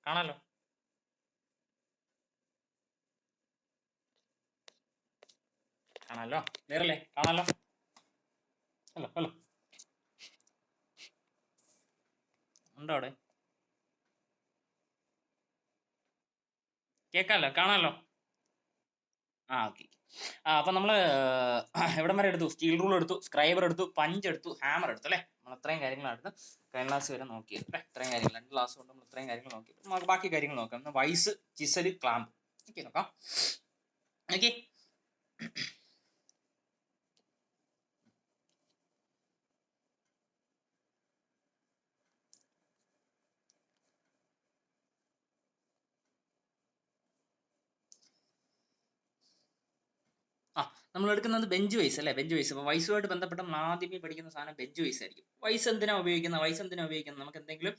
കാണാലോ. കാണാലോ, ക്ലിയറല്ലേ? കാണാലോ. ഹലോ ഹലോ, ഉണ്ടോ അവിടെ? കേൾക്കാമല്ലോ, കാണാമല്ലോ. ഓക്കെ. അപ്പം നമ്മൾ എവിടം വരെ എടുത്തു? സ്റ്റീൽ റൂൾ എടുത്തു, സ്ക്രൈബർ എടുത്തു, പഞ്ച് എടുത്തു, ഹാമർ എടുത്തു അല്ലേ? നമ്മൾ അത്രയും കാര്യങ്ങളാണ് കഴിഞ്ഞ ക്ലാസ് വരെ നോക്കിയത് അല്ലേ? ഇത്രയും കാര്യങ്ങൾ 2 ക്ലാസ് കൊണ്ട് നമ്മൾ ഇത്രയും കാര്യങ്ങൾ നോക്കിയത്. നമുക്ക് ബാക്കി കാര്യങ്ങൾ നോക്കാം. വൈസ്, ചിസല്, ക്ലാമ്പ് ഓക്കെ നോക്കാം. ഓക്കെ. നമ്മൾ എടുക്കുന്നത് ബെഞ്ച് വൈസ് അല്ലേ? Bench vise. അപ്പോൾ വൈസുമായിട്ട് ബന്ധപ്പെട്ട് നമ്മൾ ആദ്യമേ പഠിക്കുന്ന സാധനം ബെഞ്ച് വൈസ് ആയിരിക്കും. വൈസ് എന്തിനാ ഉപയോഗിക്കുന്നത്? നമുക്ക് എന്തെങ്കിലും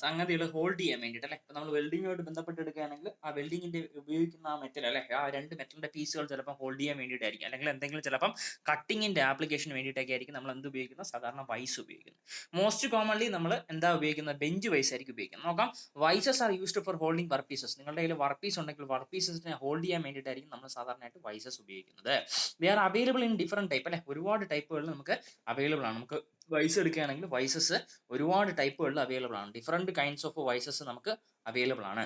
സംഗതികൾ ഹോൾഡ് ചെയ്യാൻ വേണ്ടിയിട്ട് അല്ലേ? ഇപ്പോൾ നമ്മൾ വെൽഡിങ്ങുമായിട്ട് ബന്ധപ്പെട്ട് എടുക്കുകയാണെങ്കിൽ ആ വെൽഡിങ്ങിന്റെ ഉപയോഗിക്കുന്ന ആ മെറ്റൽ അല്ലേ? ആ 2 മെറ്റലിന്റെ പീസുകൾ ചിലപ്പോൾ ഹോൾഡ് ചെയ്യാൻ വേണ്ടിയിട്ടായിരിക്കും, അല്ലെങ്കിൽ എന്തെങ്കിലും ചിലപ്പം കട്ടിങ്ങിന്റെ ആപ്ലിക്കേഷന് വേണ്ടിയിട്ടൊക്കെ ആയിരിക്കും നമ്മൾ എന്ത് ഉപയോഗിക്കുന്നത്? സാധാരണ വൈസ് ഉപയോഗിക്കുന്നത്. മോസ്റ്റ് കോമൺലി നമ്മൾ എന്താ ഉപയോഗിക്കുന്നത്? ബെഞ്ച് വൈസ് ആയിരിക്കും ഉപയോഗിക്കുന്നത്. നോക്കാം. Vices are used for holding work pieces. നിങ്ങളുടെ കയ്യിൽ വർക്ക് പീസ് ഉണ്ടെങ്കിൽ വർക്ക് പീസസിനെ ഹോൾഡ് ചെയ്യാൻ വേണ്ടിയിട്ടായിരിക്കും നമ്മൾ സാധാരണയായിട്ട് വൈസസ് ഉപയോഗിക്കുന്നത്. They are available in different type അല്ലെ? ഒരുപാട് ടൈപ്പുകൾ നമുക്ക് അവൈലബിൾ ആണ്. നമുക്ക് വൈസ് എടുക്കുകയാണെങ്കിൽ വൈസസ് ഒരുപാട് ടൈപ്പുകളിൽ അവൈലബിൾ ആണ്. ഡിഫറെന്റ് കൈൻഡ്സ് ഓഫ് വൈസസ് നമുക്ക് അവൈലബിൾ ആണ്.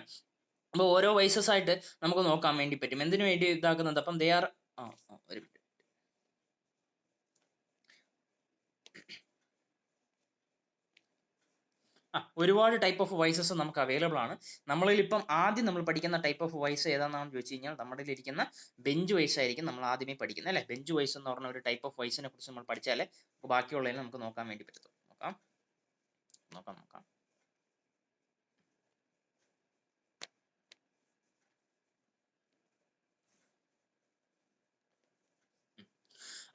അപ്പോൾ ഓരോ വൈസസ് ആയിട്ട് നമുക്ക് നോക്കാൻ വേണ്ടി പറ്റും. എന്തിനു വേണ്ടി ഇതാക്കുന്നത്? അപ്പം ദേ ആർ ഒരു മിനിറ്റ്. ഒരുപാട് ടൈപ്പ് ഓഫ് വൈസസ് നമുക്ക് അവൈലബിൾ ആണ്. നമ്മളിൽ ഇപ്പം ആദ്യം നമ്മൾ പഠിക്കുന്ന ടൈപ്പ് ഓഫ് വൈസ് ഏതാണെന്ന് ചോദിച്ചു കഴിഞ്ഞാൽ നമ്മുടെ ഇരിക്കുന്ന ബെഞ്ച് വൈസ് ആയിരിക്കും നമ്മൾ ആദ്യമേ പഠിക്കുന്നത് അല്ലേ? ബെഞ്ച് വൈസ് എന്ന് പറഞ്ഞ ഒരു ടൈപ്പ് ഓഫ് വൈസിനെ കുറിച്ച് നമ്മൾ പഠിച്ചാലേ ബാക്കിയുള്ളതിനെ നമുക്ക് നോക്കാൻ വേണ്ടി പറ്റത്തുള്ളൂ. നോക്കാം.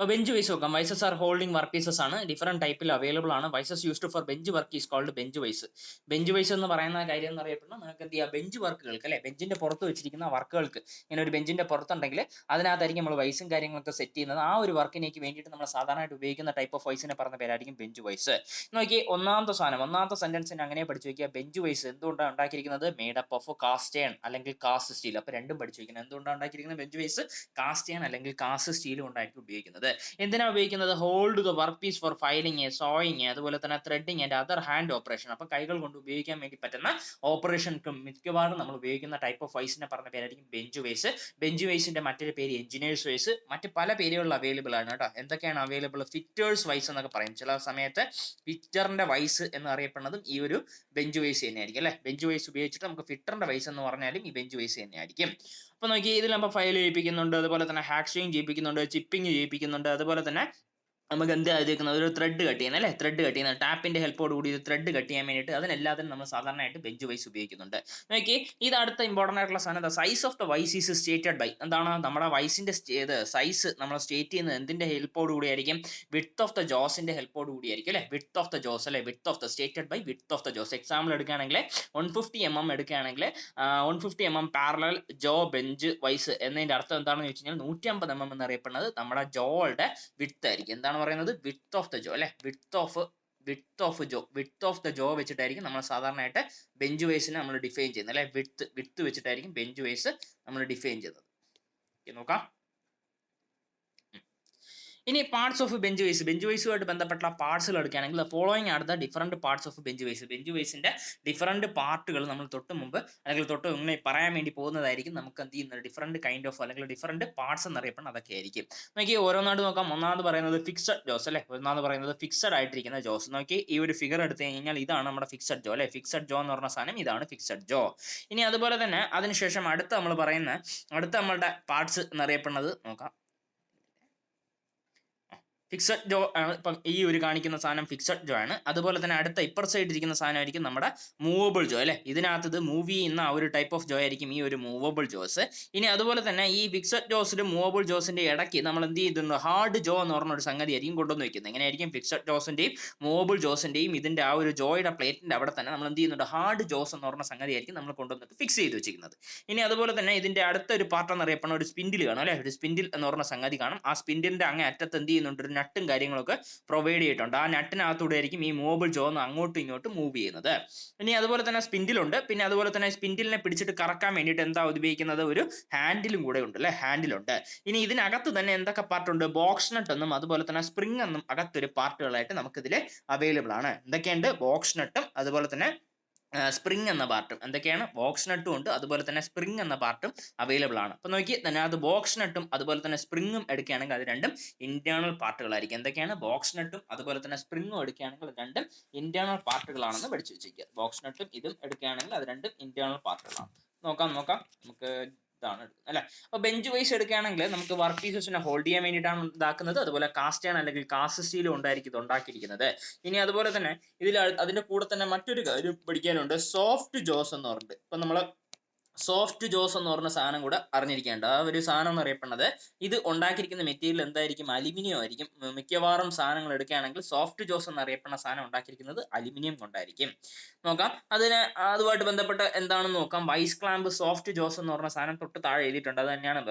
ബെഞ്ച് വൈസ് നോക്കാം. Vices are holding work pieces ആണ്. ഡിഫറെന്റ് ടൈപ്പിൽ അവൈലബിൾ ആണ്. Vices used for bench work is called bench vice. Bench vice എന്ന് പറയുന്ന കാര്യം എന്ന് അറിയപ്പെടുന്നത് നിങ്ങൾക്ക് എന്ത് ചെയ്യാം? ബെഞ്ച് വർക്കുകൾക്ക് അല്ലെ? ബെഞ്ചിന്റെ പുറത്ത് വെച്ചിരിക്കുന്ന വർക്കുകൾക്ക്, ഇങ്ങനെ ഒരു ബെഞ്ചിന്റെ പുറത്തുണ്ടെങ്കിൽ അതിനകത്തായിരിക്കും നമ്മൾ വൈസും കാര്യങ്ങളൊക്കെ സെറ്റ് ചെയ്യുന്നത്. ആ ഒരു വർക്കിനേക്ക് വേണ്ടിയിട്ട് നമ്മൾ സാധാരണയായിട്ട് ഉപയോഗിക്കുന്ന ടൈപ്പ് ഓഫ് വൈസിനെ പറഞ്ഞ പേരായിരിക്കും ബെഞ്ച് വൈസ്. നോക്കി, ഒന്നാമത്തെ സെന്റൻസിന് അങ്ങനെ പഠിച്ചു വയ്ക്കുക. ബെഞ്ച് വൈസ് എന്തുകൊണ്ടാണ് ഉണ്ടാക്കിയിരിക്കുന്നത്? മേഡപ്പ് ഓഫ് കാസ്റ്റ് അയൺ അല്ലെങ്കിൽ കാസ്റ്റ് സ്റ്റീൽ. അപ്പോൾ രണ്ടും പഠിച്ചു വയ്ക്കുന്നത്. എന്തുകൊണ്ടാണ് ഉണ്ടാക്കിയിരിക്കുന്നത്? ബെഞ്ച് വൈസ് കാസ്റ്റ് അയൺ അല്ലെങ്കിൽ കാസ്റ്റ് സ്റ്റീൽ കൊണ്ടായിരിക്കും ഉപയോഗിക്കുന്നത്. എന്തിനാ ഉപയോഗിക്കുന്നത്? Hold the work piece for filing, sawing, അതുപോലെ തന്നെ threading and other hand operation. അപ്പൊ കൈകൾ കൊണ്ട് ഉപയോഗിക്കാൻ വേണ്ടി പറ്റുന്ന ഓപ്പറേഷൻക്ക് മിക്കവാറും നമ്മൾ ഉപയോഗിക്കുന്ന ടൈപ്പ് ഓഫ് വൈസിനെ പറഞ്ഞ പേരായിരിക്കും ബെഞ്ച് വൈസ്. ബെഞ്ച് വൈസിന്റെ മറ്റൊരു പേര് എഞ്ചിനീയേഴ്സ് വൈസ്. മറ്റ് പല പേരുകളിൽ അവൈലബിൾ ആണ് കേട്ടോ. എന്തൊക്കെയാണ് അവൈലബിൾ? ഫിറ്റേഴ്സ് വൈസ് എന്നൊക്കെ പറയും. ചില സമയത്ത് ഫിറ്ററിന്റെ വൈസ് എന്ന് അറിയപ്പെടുന്നതും ഈ ഒരു ബെഞ്ച് വൈസ് തന്നെയായിരിക്കും അല്ലെ? ബെഞ്ച് വൈസ് ഉപയോഗിച്ചിട്ട് നമുക്ക് ഫിറ്ററിന്റെ വൈസ് എന്ന് പറഞ്ഞാലും ഈ ബെഞ്ച് വൈസ് തന്നെയായിരിക്കും. അപ്പൊ നോക്കി, ഇതിൽ നമ്മൾ ഫയൽ ചെയ്യിപ്പിക്കുന്നുണ്ട്, അതുപോലെ തന്നെ ഹാക്സിങ് ചെയ്യിപ്പിക്കുന്നുണ്ട്, ചിപ്പിംഗ് ചെയ്യിപ്പിക്കുന്നുണ്ട്, അതുപോലെ തന്നെ നമുക്ക് എന്താ ചെയ്തിരിക്കുന്നത്? ഒരു ത്രെഡ് കട്ട് ചെയ്യുന്നത് അല്ലേ? ത്രെഡ് കട്ട് ചെയ്യുന്നത് ടാപ്പിന്റെ ഹെൽപ്പോട് കൂടി ത്രെഡ് കട്ട് ചെയ്യാൻ വേണ്ടിയിട്ട് അതിനെല്ലാത്തിനും നമ്മൾ സാധാരണയായിട്ട് ബെഞ്ച് വൈസ് ഉപയോഗിക്കുന്നുണ്ട്. നോക്കി, ഇത് അടുത്ത ഇമ്പോർട്ടൻ്റ് ആയിട്ടുള്ള സാധനം. The size of the vise is stated by. എന്താണ് നമ്മുടെ വൈസിന്റെ സൈസ് നമ്മൾ സ്റ്റേറ്റ് ചെയ്യുന്നത് എന്തിന്റെ ഹെൽപ്പോട് കൂടിയായിരിക്കും? വിഡ്ത്ത് ഓഫ് ദ ജോസിന്റെ ഹെൽപ്പോട് കൂടിയായിരിക്കും അല്ലേ? വിഡ്ത്ത് ഓഫ് ദ ജോസ് അല്ലേ? Width of the stated by width of the jaws. Example എടുക്കുകയാണെങ്കിൽ 150 mm എടുക്കുകയാണെങ്കിൽ 150 mm parallel jaw bench vise എന്നതിന്റെ അർത്ഥം എന്താണെന്ന് വെച്ച് കഴിഞ്ഞാൽ 150 mm എന്നറിയപ്പെടുന്നത് നമ്മുടെ ജോയുടെ വിഡ്ത്ത് ആയിരിക്കും. എന്താണ് പറയുന്നത്? വിഡ്ത്ത് ഓഫ് ദ ജോ അല്ലെ? വിഡ്ത്ത് ഓഫ് ദ ജോ വെച്ചിട്ടായിരിക്കും നമ്മൾ സാധാരണയായിട്ട് ബെഞ്ച് വൈസിനെ നമ്മൾ ഡിഫൈൻ ചെയ്യുന്നത് അല്ലെ? വിഡ്ത്ത് വെച്ചിട്ടായിരിക്കും ബെഞ്ച് വൈസ് നമ്മൾ ഡിഫൈൻ ചെയ്യുന്നത്. നോക്കാം. ഇനി പാർട്സ് ഓഫ് ബെഞ്ച് വൈസുമായിട്ട് ബന്ധപ്പെട്ട പാർട്സുകൾ എടുക്കുകയാണെങ്കിൽ following are the different parts of bench വൈസിന്റെ ഡിഫറെന്റ് പാർട്ടുകൾ നമ്മൾ തൊട്ട് മുമ്പ് അല്ലെങ്കിൽ തൊട്ട് മുന്നേ പറയാൻ വേണ്ടി പോകുന്നതായിരിക്കും. നമുക്ക് എന്ത് ചെയ്യുന്നത്? ഡിഫറെന്റ് കൈൻഡ് ഓഫ് അല്ലെങ്കിൽ ഡിഫറെന്റ് പാർട്സ് എന്നറിയപ്പെടുന്നത് അതൊക്കെ ആയിരിക്കും. നോക്കി, ഓരോന്നായിട്ട് നോക്കാം. ഒന്നാമത് പറയുന്നത് ഫിക്സഡ് ജോസ് അല്ലെ? ഒന്നാമത് പറയുന്നത് ഫിക്സഡ് ആയിട്ടിരിക്കുന്ന ജോസ്. നോക്കി, ഈ ഒരു ഫിഗർ എടുത്തു കഴിഞ്ഞാൽ ഇതാണ് നമ്മുടെ ഫിക്സഡ് ജോ അല്ലെ? ഫിക്സഡ് ജോ എന്ന് പറഞ്ഞ സാധനം ഇതാണ് ഫിക്സഡ് ജോ. ഇനി അതുപോലെ തന്നെ അതിനുശേഷം അടുത്ത നമ്മളുടെ പാർട്സ് എന്നറിയപ്പെടുന്നത് നോക്കാം. ഫിക്സഡ് ജോ ആണ്. ഇപ്പം ഈ ഒരു കാണിക്കുന്ന സാധനം ഫിക്സഡ് ജോ ആണ്. അതുപോലെ തന്നെ അടുത്ത ഇപ്പർ സൈഡ് ഇരിക്കുന്ന സാധനമായിരിക്കും നമ്മുടെ മൂവബിൾ ജോ അല്ലെ? ഇതിനകത്ത് ഇത് മൂവ് ചെയ്യുന്ന ആ ഒരു ടൈപ്പ് ഓഫ് ജോ ആയിരിക്കും ഈ ഒരു മൂവബിൾ ജോസ്. ഇനി അതുപോലെ തന്നെ ഈ ഫിക്സഡ് ജോസിലും മൂവബിൾ ജോസിന്റെ ഇടയ്ക്ക് നമ്മൾ എന്ത് ചെയ്തിട്ടുണ്ട്? ഹാർഡ് ജോ എന്ന് പറഞ്ഞ ഒരു സംഗതി ആയിരിക്കും കൊണ്ടുവന്ന് വെക്കുന്നത്. എങ്ങനെയായിരിക്കും? ഫിക്സഡ് ജോസിന്റെയും മൂവബിൾ ജോസിന്റെയും ഇതിന്റെ ആ ഒരു ജോയുടെ പ്ലേറ്റിന്റെ അവിടെ തന്നെ നമ്മൾ എന്ത് ചെയ്യുന്നുണ്ട്? ഹാർഡ് ജോസ് എന്ന് പറഞ്ഞ സംഗതി ആയിരിക്കും നമ്മൾ കൊണ്ടുവന്നിട്ട് ഫിക്സ് ചെയ്ത് വെച്ചിരിക്കുന്നത്. ഇനി അതുപോലെ തന്നെ ഇതിന്റെ അടുത്ത ഒരു പാർട്ട് എന്നറിയപ്പെടുന്ന ഒരു സ്പിൻഡിൽ കാണും അല്ലെ? ഒരു സ്പിൻഡിൽ എന്ന് പറഞ്ഞ സംഗതി കാണും. ആ സ്പിൻഡിലിന്റെ അങ്ങേ അറ്റത്ത് എന്ത് ചെയ്യുന്നുണ്ട്? ഒരു നട്ടും കാര്യങ്ങളൊക്കെ പ്രൊവൈഡ് ചെയ്തിട്ടുണ്ട്. ആ നട്ടിനകത്തൂടെ ആയിരിക്കും ഈ മൂവബിൾ ജോ ഒന്ന് അങ്ങോട്ടും ഇങ്ങോട്ടും മൂവ് ചെയ്യുന്നത്. ഇനി അതുപോലെ തന്നെ സ്പിൻഡിലുണ്ട്. പിന്നെ അതുപോലെ തന്നെ സ്പിൻഡിലിനെ പിടിച്ചിട്ട് കറക്കാൻ വേണ്ടിയിട്ട് എന്താ ഉപയോഗിക്കുന്നത്, ഒരു ഹാൻഡിലും കൂടെ ഉണ്ട് അല്ലെ, ഹാൻഡിലുണ്ട്. ഇനി ഇതിനകത്ത് തന്നെ എന്തൊക്കെ പാർട്ടുണ്ട്, ബോക്സ് നട്ട് എന്നും അതുപോലെ തന്നെ സ്പ്രിംഗ് എന്നും അകത്തൊരു പാർട്ടുകളായിട്ട് നമുക്കിതിൽ അവൈലബിൾ ആണ്. എന്തൊക്കെയുണ്ട്, ബോക്സ് നട്ടും അതുപോലെ തന്നെ സ്പ്രിംഗ് എന്ന പാർട്ടും. എന്തൊക്കെയാണ്, ബോക്സ് നട്ടും ഉണ്ട് അതുപോലെ തന്നെ സ്പ്രിംഗ് എന്ന പാർട്ടും അവൈലബിൾ ആണ്. അപ്പൊ നോക്കി തന്നെ അത് ബോക്സ് നട്ടും അതുപോലെ തന്നെ സ്പ്രിംഗും എടുക്കുകയാണെങ്കിൽ അത് രണ്ടും ഇന്റേണൽ പാർട്ടുകളായിരിക്കും. എന്തൊക്കെയാണ്, ബോക്സ് നട്ടും അതുപോലെ തന്നെ സ്പ്രിംഗും എടുക്കുകയാണെങ്കിൽ അത് രണ്ടും ഇന്റേണൽ പാർട്ടുകളാണെന്ന് പഠിച്ചു വെച്ചിരിക്കുക. ബോക്സ് നട്ടും ഇതും എടുക്കുകയാണെങ്കിൽ അത് രണ്ടും ഇന്റേണൽ പാർട്ടുകളാണ്. നോക്കാം നമുക്ക് ഇതാണ് എടുക്കുന്നത് അല്ലെ. അപ്പൊ ബെഞ്ച് വൈസ് എടുക്കുകയാണെങ്കിൽ നമുക്ക് വർക്ക് പീസസിനെ ഹോൾഡ് ചെയ്യാൻ വേണ്ടിയിട്ടാണ് ഇതാക്കുന്നത്. അതുപോലെ കാസ്റ്റ് ആണ് അല്ലെങ്കിൽ കാസ്റ്റ് സ്റ്റീലും ഉണ്ടായിരിക്കും ഇത് ഉണ്ടാക്കിയിരിക്കുന്നത്. ഇനി അതുപോലെ തന്നെ ഇതിൽ അതിന്റെ കൂടെ തന്നെ മറ്റൊരു കാര്യം പഠിക്കാനുണ്ട്, സോഫ്റ്റ് ജോസ് എന്ന് പറഞ്ഞിട്ട്. ഇപ്പൊ നമ്മള് സോഫ്റ്റ് ജോസ് എന്ന് പറഞ്ഞ സാധനം കൂടെ അറിഞ്ഞിരിക്കേണ്ട. ആ ഒരു സാധനം എന്ന് അറിയപ്പെടുന്നത്, ഇത് ഉണ്ടാക്കിയിരിക്കുന്ന മെറ്റീരിയൽ എന്തായിരിക്കും, അലുമിനിയം ആയിരിക്കും. മിക്കവാറും സാധനങ്ങൾ എടുക്കുകയാണെങ്കിൽ സോഫ്റ്റ് ജോസ് എന്നറിയപ്പെടുന്ന സാധനം ഉണ്ടാക്കിയിരിക്കുന്നത് അലുമിനിയം കൊണ്ടായിരിക്കും. നോക്കാം അതുമായിട്ട് ബന്ധപ്പെട്ട് എന്താണെന്ന് നോക്കാം. വൈസ് ക്ലാമ്പ് സോഫ്റ്റ് ജോസ് എന്ന് പറഞ്ഞ സാധനം തൊട്ട് താഴെ എഴുതിയിട്ടുണ്ട്. അത് തന്നെയാണ്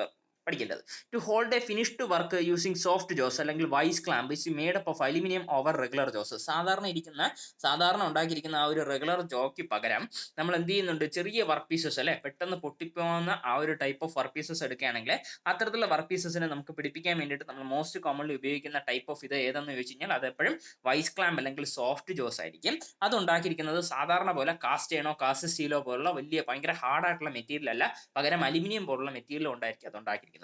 പഠിക്കേണ്ടത്. To hold a finished work using soft jaws അല്ലെങ്കിൽ vice clamp is made up of aluminium over regular jaws. സാധാരണ ഉണ്ടാക്കിയിരിക്കുന്ന ആ ഒരു റെഗുലർ ജോയ്ക്ക് പകരം നമ്മൾ എന്ത് ചെയ്യുന്നുണ്ട്, ചെറിയ വർക്ക് പീസസ് അല്ലെ, പെട്ടെന്ന് പൊട്ടിപ്പോകുന്ന ആ ഒരു ടൈപ്പ് ഓഫ് വർക്ക് പീസസ് എടുക്കുകയാണെങ്കിൽ അത്തരത്തിലുള്ള വർക്ക് പീസസിനെ നമുക്ക് പിടിപ്പിക്കാൻ വേണ്ടിയിട്ട് നമ്മൾ മോസ്റ്റ് കോമൺലി ഉപയോഗിക്കുന്ന ടൈപ്പ് ഓഫ് ഇത് ഏതെന്ന് ചോദിച്ചു കഴിഞ്ഞാൽ അത് എപ്പോഴും വൈസ് ക്ലാമ്പ് അല്ലെങ്കിൽ സോഫ്റ്റ് ജോസ് ആയിരിക്കും. അത് ഉണ്ടാക്കിയിരിക്കുന്നത് സാധാരണ പോലെ കാസ്റ്റ് ചെയ്യണോ കാസ്റ്റ് സ്റ്റീലോ പോലുള്ള വലിയ ഭയങ്കര ഹാർഡായിട്ടുള്ള മെറ്റീരിയൽ അല്ല, പകരം അലുമിനിയം പോലുള്ള മെറ്റീരിയൽ ഉണ്ടായിരിക്കും അത് ഉണ്ടാക്കിയിരിക്കുന്നത്.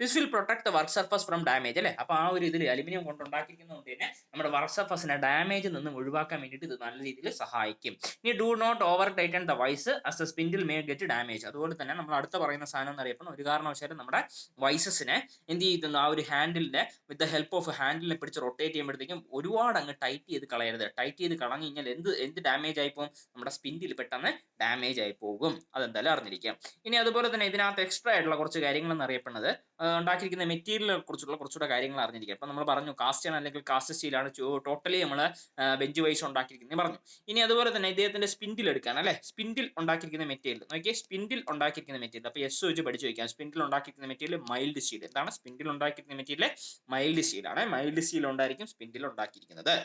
This will protect the work surface from damage അല്ലെ. അപ്പൊ ആ ഒരു ഇതിൽ അലുമിനിയം കൊണ്ട് ഉണ്ടാക്കിയിരിക്കുന്നതുകൊണ്ട് തന്നെ നമ്മുടെ വർക്ക് സർഫസിനെ ഡാമേജ് നിന്നും ഒഴിവാക്കാൻ വേണ്ടിയിട്ട് ഇത് നല്ല രീതിയിൽ സഹായിക്കും. ഇനി do not over tighten the vise as the spindle may get damage. അതുപോലെ തന്നെ നമ്മൾ അടുത്ത പറയുന്ന സാധനം എന്നറിയപ്പെടുന്ന ഒരു കാരണവശാലും നമ്മുടെ വൈസസിനെ എന്ത് ചെയ്യുന്നു, ആ ഒരു ഹാൻഡിലിനെ വിത്ത് ദ ഹെൽപ്പ് ഓഫ് ഹാൻഡിലിനെ പിടിച്ച് റൊട്ടേറ്റ് ചെയ്യുമ്പോഴത്തേക്കും ഒരുപാട് അങ്ങ് ടൈറ്റ് ചെയ്ത് കളയരുത്. ടൈറ്റ് ചെയ്ത് കളഞ്ഞു കഴിഞ്ഞാൽ എന്ത് ഡാമേജ് ആയി പോകും, നമ്മുടെ സ്പിൻഡിൽ പെട്ടെന്ന് ഡാമേജ് ആയി പോകും. അതെന്തായാലും അറിഞ്ഞിരിക്കാം. ഇനി അതുപോലെ തന്നെ ഇതിനകത്ത് എക്സ്ട്രാ ആയിട്ടുള്ള കുറച്ച് കാര്യങ്ങൾ എന്നറിയപ്പെടുന്നത് ഉണ്ടാക്കിയിരിക്കുന്ന മെറ്റീരിയലിനെ കുറിച്ചുള്ള കുറച്ചുകൂടെ കാര്യങ്ങൾ അറിഞ്ഞിരിക്കുക. അപ്പൊ നമ്മൾ പറഞ്ഞു കാസ്റ്റ് ആണ് അല്ലെങ്കിൽ കാസ്റ്റ് സ്റ്റീലാണ് ടോട്ടലി നമ്മൾ ബെഞ്ച് വൈസ് ഉണ്ടാക്കിയിരിക്കുന്നത് പറഞ്ഞു. ഇനി അതുപോലെ തന്നെ ഇദ്ദേഹത്തിന്റെ സ്പിൻഡിൽ എടുക്കാൻ അല്ലെ, സ്പിൻഡിൽ ഉണ്ടാക്കിയിരിക്കുന്ന മെറ്റീരിയൽ നോക്കിയാൽ, സ്പിൻഡിൽ ഉണ്ടാക്കിയിരിക്കുന്ന മെറ്റീരിയൽ അപ്പൊ എസ് വെച്ച് പഠിച്ചു വയ്ക്കാം. സ്പിൻഡിൽ ഉണ്ടാക്കിയിരിക്കുന്ന മെറ്റീരിയൽ മൈൽഡ് സ്റ്റീൽ. എന്താണ് സ്പിൻഡിൽ ഉണ്ടാക്കിയിരിക്കുന്ന മെറ്റീരിയൽ, മൈൽഡ് സ്റ്റീൽ ആണ്. മൈൽഡ് സ്റ്റീൽ ഉണ്ടായിരിക്കും സ്പിൻഡിൽ ഉണ്ടാക്കിയിരിക്കുന്നത്.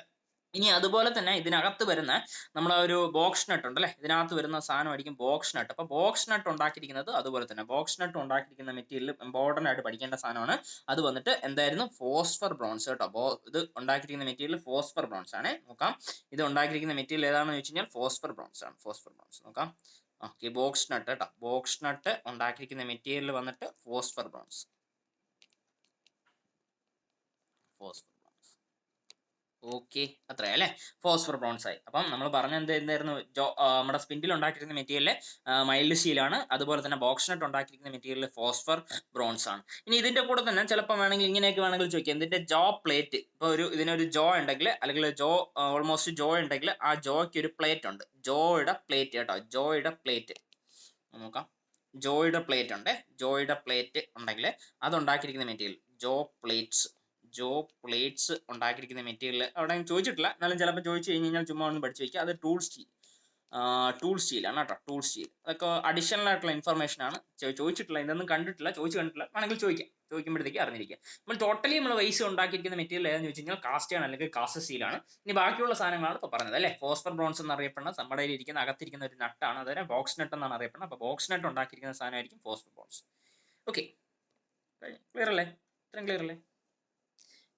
ഇനി അതുപോലെ തന്നെ ഇതിനകത്ത് വരുന്ന നമ്മളെ ഒരു ബോക്സ് നട്ട് ഉണ്ടല്ലേ, ഇതിനകത്ത് വരുന്ന സാധനമായിരിക്കും ബോക്സ് നട്ട്. അപ്പൊ ബോക്സ് നട്ട് ഉണ്ടാക്കിയിരിക്കുന്നത് അതുപോലെ തന്നെ ബോക്സ് നട്ട് ഉണ്ടാക്കിയിരിക്കുന്ന മെറ്റീരിയൽ ഇമ്പോർട്ടന്റ് ആയിട്ട് പഠിക്കേണ്ട സാധനമാണ്. അത് വന്നിട്ട് എന്തായിരുന്നു, ഫോസ്ഫർ ബ്രോൺസ് കേട്ടോ. ഇത് ഉണ്ടാക്കിയിരിക്കുന്ന മെറ്റീരിയൽ ഫോസ്ഫർ ബ്രോൺസ് ആണ്. നോക്കാം, ഇത് ഉണ്ടാക്കിയിരിക്കുന്ന മെറ്റീരിയൽ ഏതാണെന്ന് വെച്ച് കഴിഞ്ഞാൽ ഫോസ്ഫർ ബ്രോൺസ് ആണ്. ഫോസ്ഫർ ബ്രോൺസ് നോക്കാം. ഓക്കെ, ബോക്സ് നട്ട് കേട്ടോ. ബോക്സ് നട്ട് ഉണ്ടാക്കിയിരിക്കുന്ന മെറ്റീരിയൽ വന്നിട്ട് ഫോസ്ഫർ ബ്രോൺസ്. ഫോസ്ഫർ ഓക്കെ, അത്രയാ അല്ലെ, ഫോസ്ഫർ ബ്രോൺസ് ആയി. അപ്പം നമ്മൾ പറഞ്ഞ എന്തായിരുന്നു, നമ്മുടെ സ്പിൻഡിൽ ഉണ്ടാക്കിയിരിക്കുന്ന മെറ്റീരിയൽ മൈൽഡ് സ്റ്റീലാണ്. അതുപോലെ തന്നെ ബോക്സ് നട്ട് ഉണ്ടാക്കിയിരിക്കുന്ന മെറ്റീരിയൽ ഫോസ്ഫർ ബ്രോൺസ് ആണ്. ഇനി ഇതിന്റെ കൂടെ തന്നെ ചിലപ്പോൾ വേണമെങ്കിൽ ഇങ്ങനെയൊക്കെ വേണമെങ്കിൽ ചോദിക്കാം, ഇതിന്റെ ജോ പ്ലേറ്റ്. ഇപ്പോൾ ഇതിനൊരു ജോ ഉണ്ടെങ്കിൽ അല്ലെങ്കിൽ ഓൾമോസ്റ്റ് ജോ ഉണ്ടെങ്കിൽ ആ ജോയ്ക്ക് ഒരു പ്ലേറ്റ് ഉണ്ട്, ജോയുടെ പ്ലേറ്റ് കേട്ടോ. ജോയുടെ പ്ലേറ്റ് നോക്കാം, ജോയുടെ പ്ലേറ്റ് ഉണ്ട്. ജോയുടെ പ്ലേറ്റ് ഉണ്ടെങ്കിൽ അത് ഉണ്ടാക്കിയിരിക്കുന്ന മെറ്റീരിയൽ ജോ പ്ലേറ്റ്സ് ഉണ്ടാക്കിയിരിക്കുന്ന മെറ്റീരിയൽ അവിടെ ചോദിച്ചിട്ടില്ല, എന്നാലും ചിലപ്പോൾ ചോദിച്ചു കഴിഞ്ഞാൽ ചുമ്മാ ഒന്ന് പഠിച്ചു വയ്ക്കുക. അത് ടൂൾ സ്റ്റീലാണ് കേട്ടോ. ടൂൾ സ്റ്റീൽ അതൊക്കെ അഡീഷണൽ ആയിട്ടുള്ള ഇൻഫർമേഷൻ ആണ്. ചോദിച്ചിട്ടില്ല, ഇതൊന്നും കണ്ടിട്ടില്ല, കണ്ടിട്ടില്ല, വേണമെങ്കിൽ ചോദിക്കുമ്പോഴത്തേക്ക് അറിഞ്ഞിരിക്കുക. നമ്മൾ ടോട്ടലി നമ്മൾ വൈസ് ഉണ്ടാക്കിയിരിക്കുന്ന മെറ്റീരിയൽ ഏതാണെന്ന് ചോദിച്ചു കഴിഞ്ഞാൽ കാസ്റ്റ് ആണ് അല്ലെങ്കിൽ കാസ്റ്റ് സ്റ്റീലാണ്. ഇനി ബാക്കിയുള്ള സാധനങ്ങളാണ് ഇപ്പോൾ പറഞ്ഞത് അല്ലേ. ഫോസ്ഫർ ബ്രോൺസ് എന്നറിയപ്പെടുന്ന നമ്മുടെ ഇരിക്കുന്ന അകത്തിരിക്കുന്ന ഒരു നട്ടാണ്, അതിനെ ബോക്സ് നട്ട് എന്നാണ് അറിയപ്പെടുന്നത്. അപ്പോൾ ബോക്സ് നട്ട് ഉണ്ടാക്കിയിരിക്കുന്ന സാധനമായിരിക്കും ഫോസ്ഫർ ബ്രോൺസ്. ഓക്കെ, ക്ലിയർ അല്ലേ? ഇത്രയും ക്ലിയർ അല്ലേ?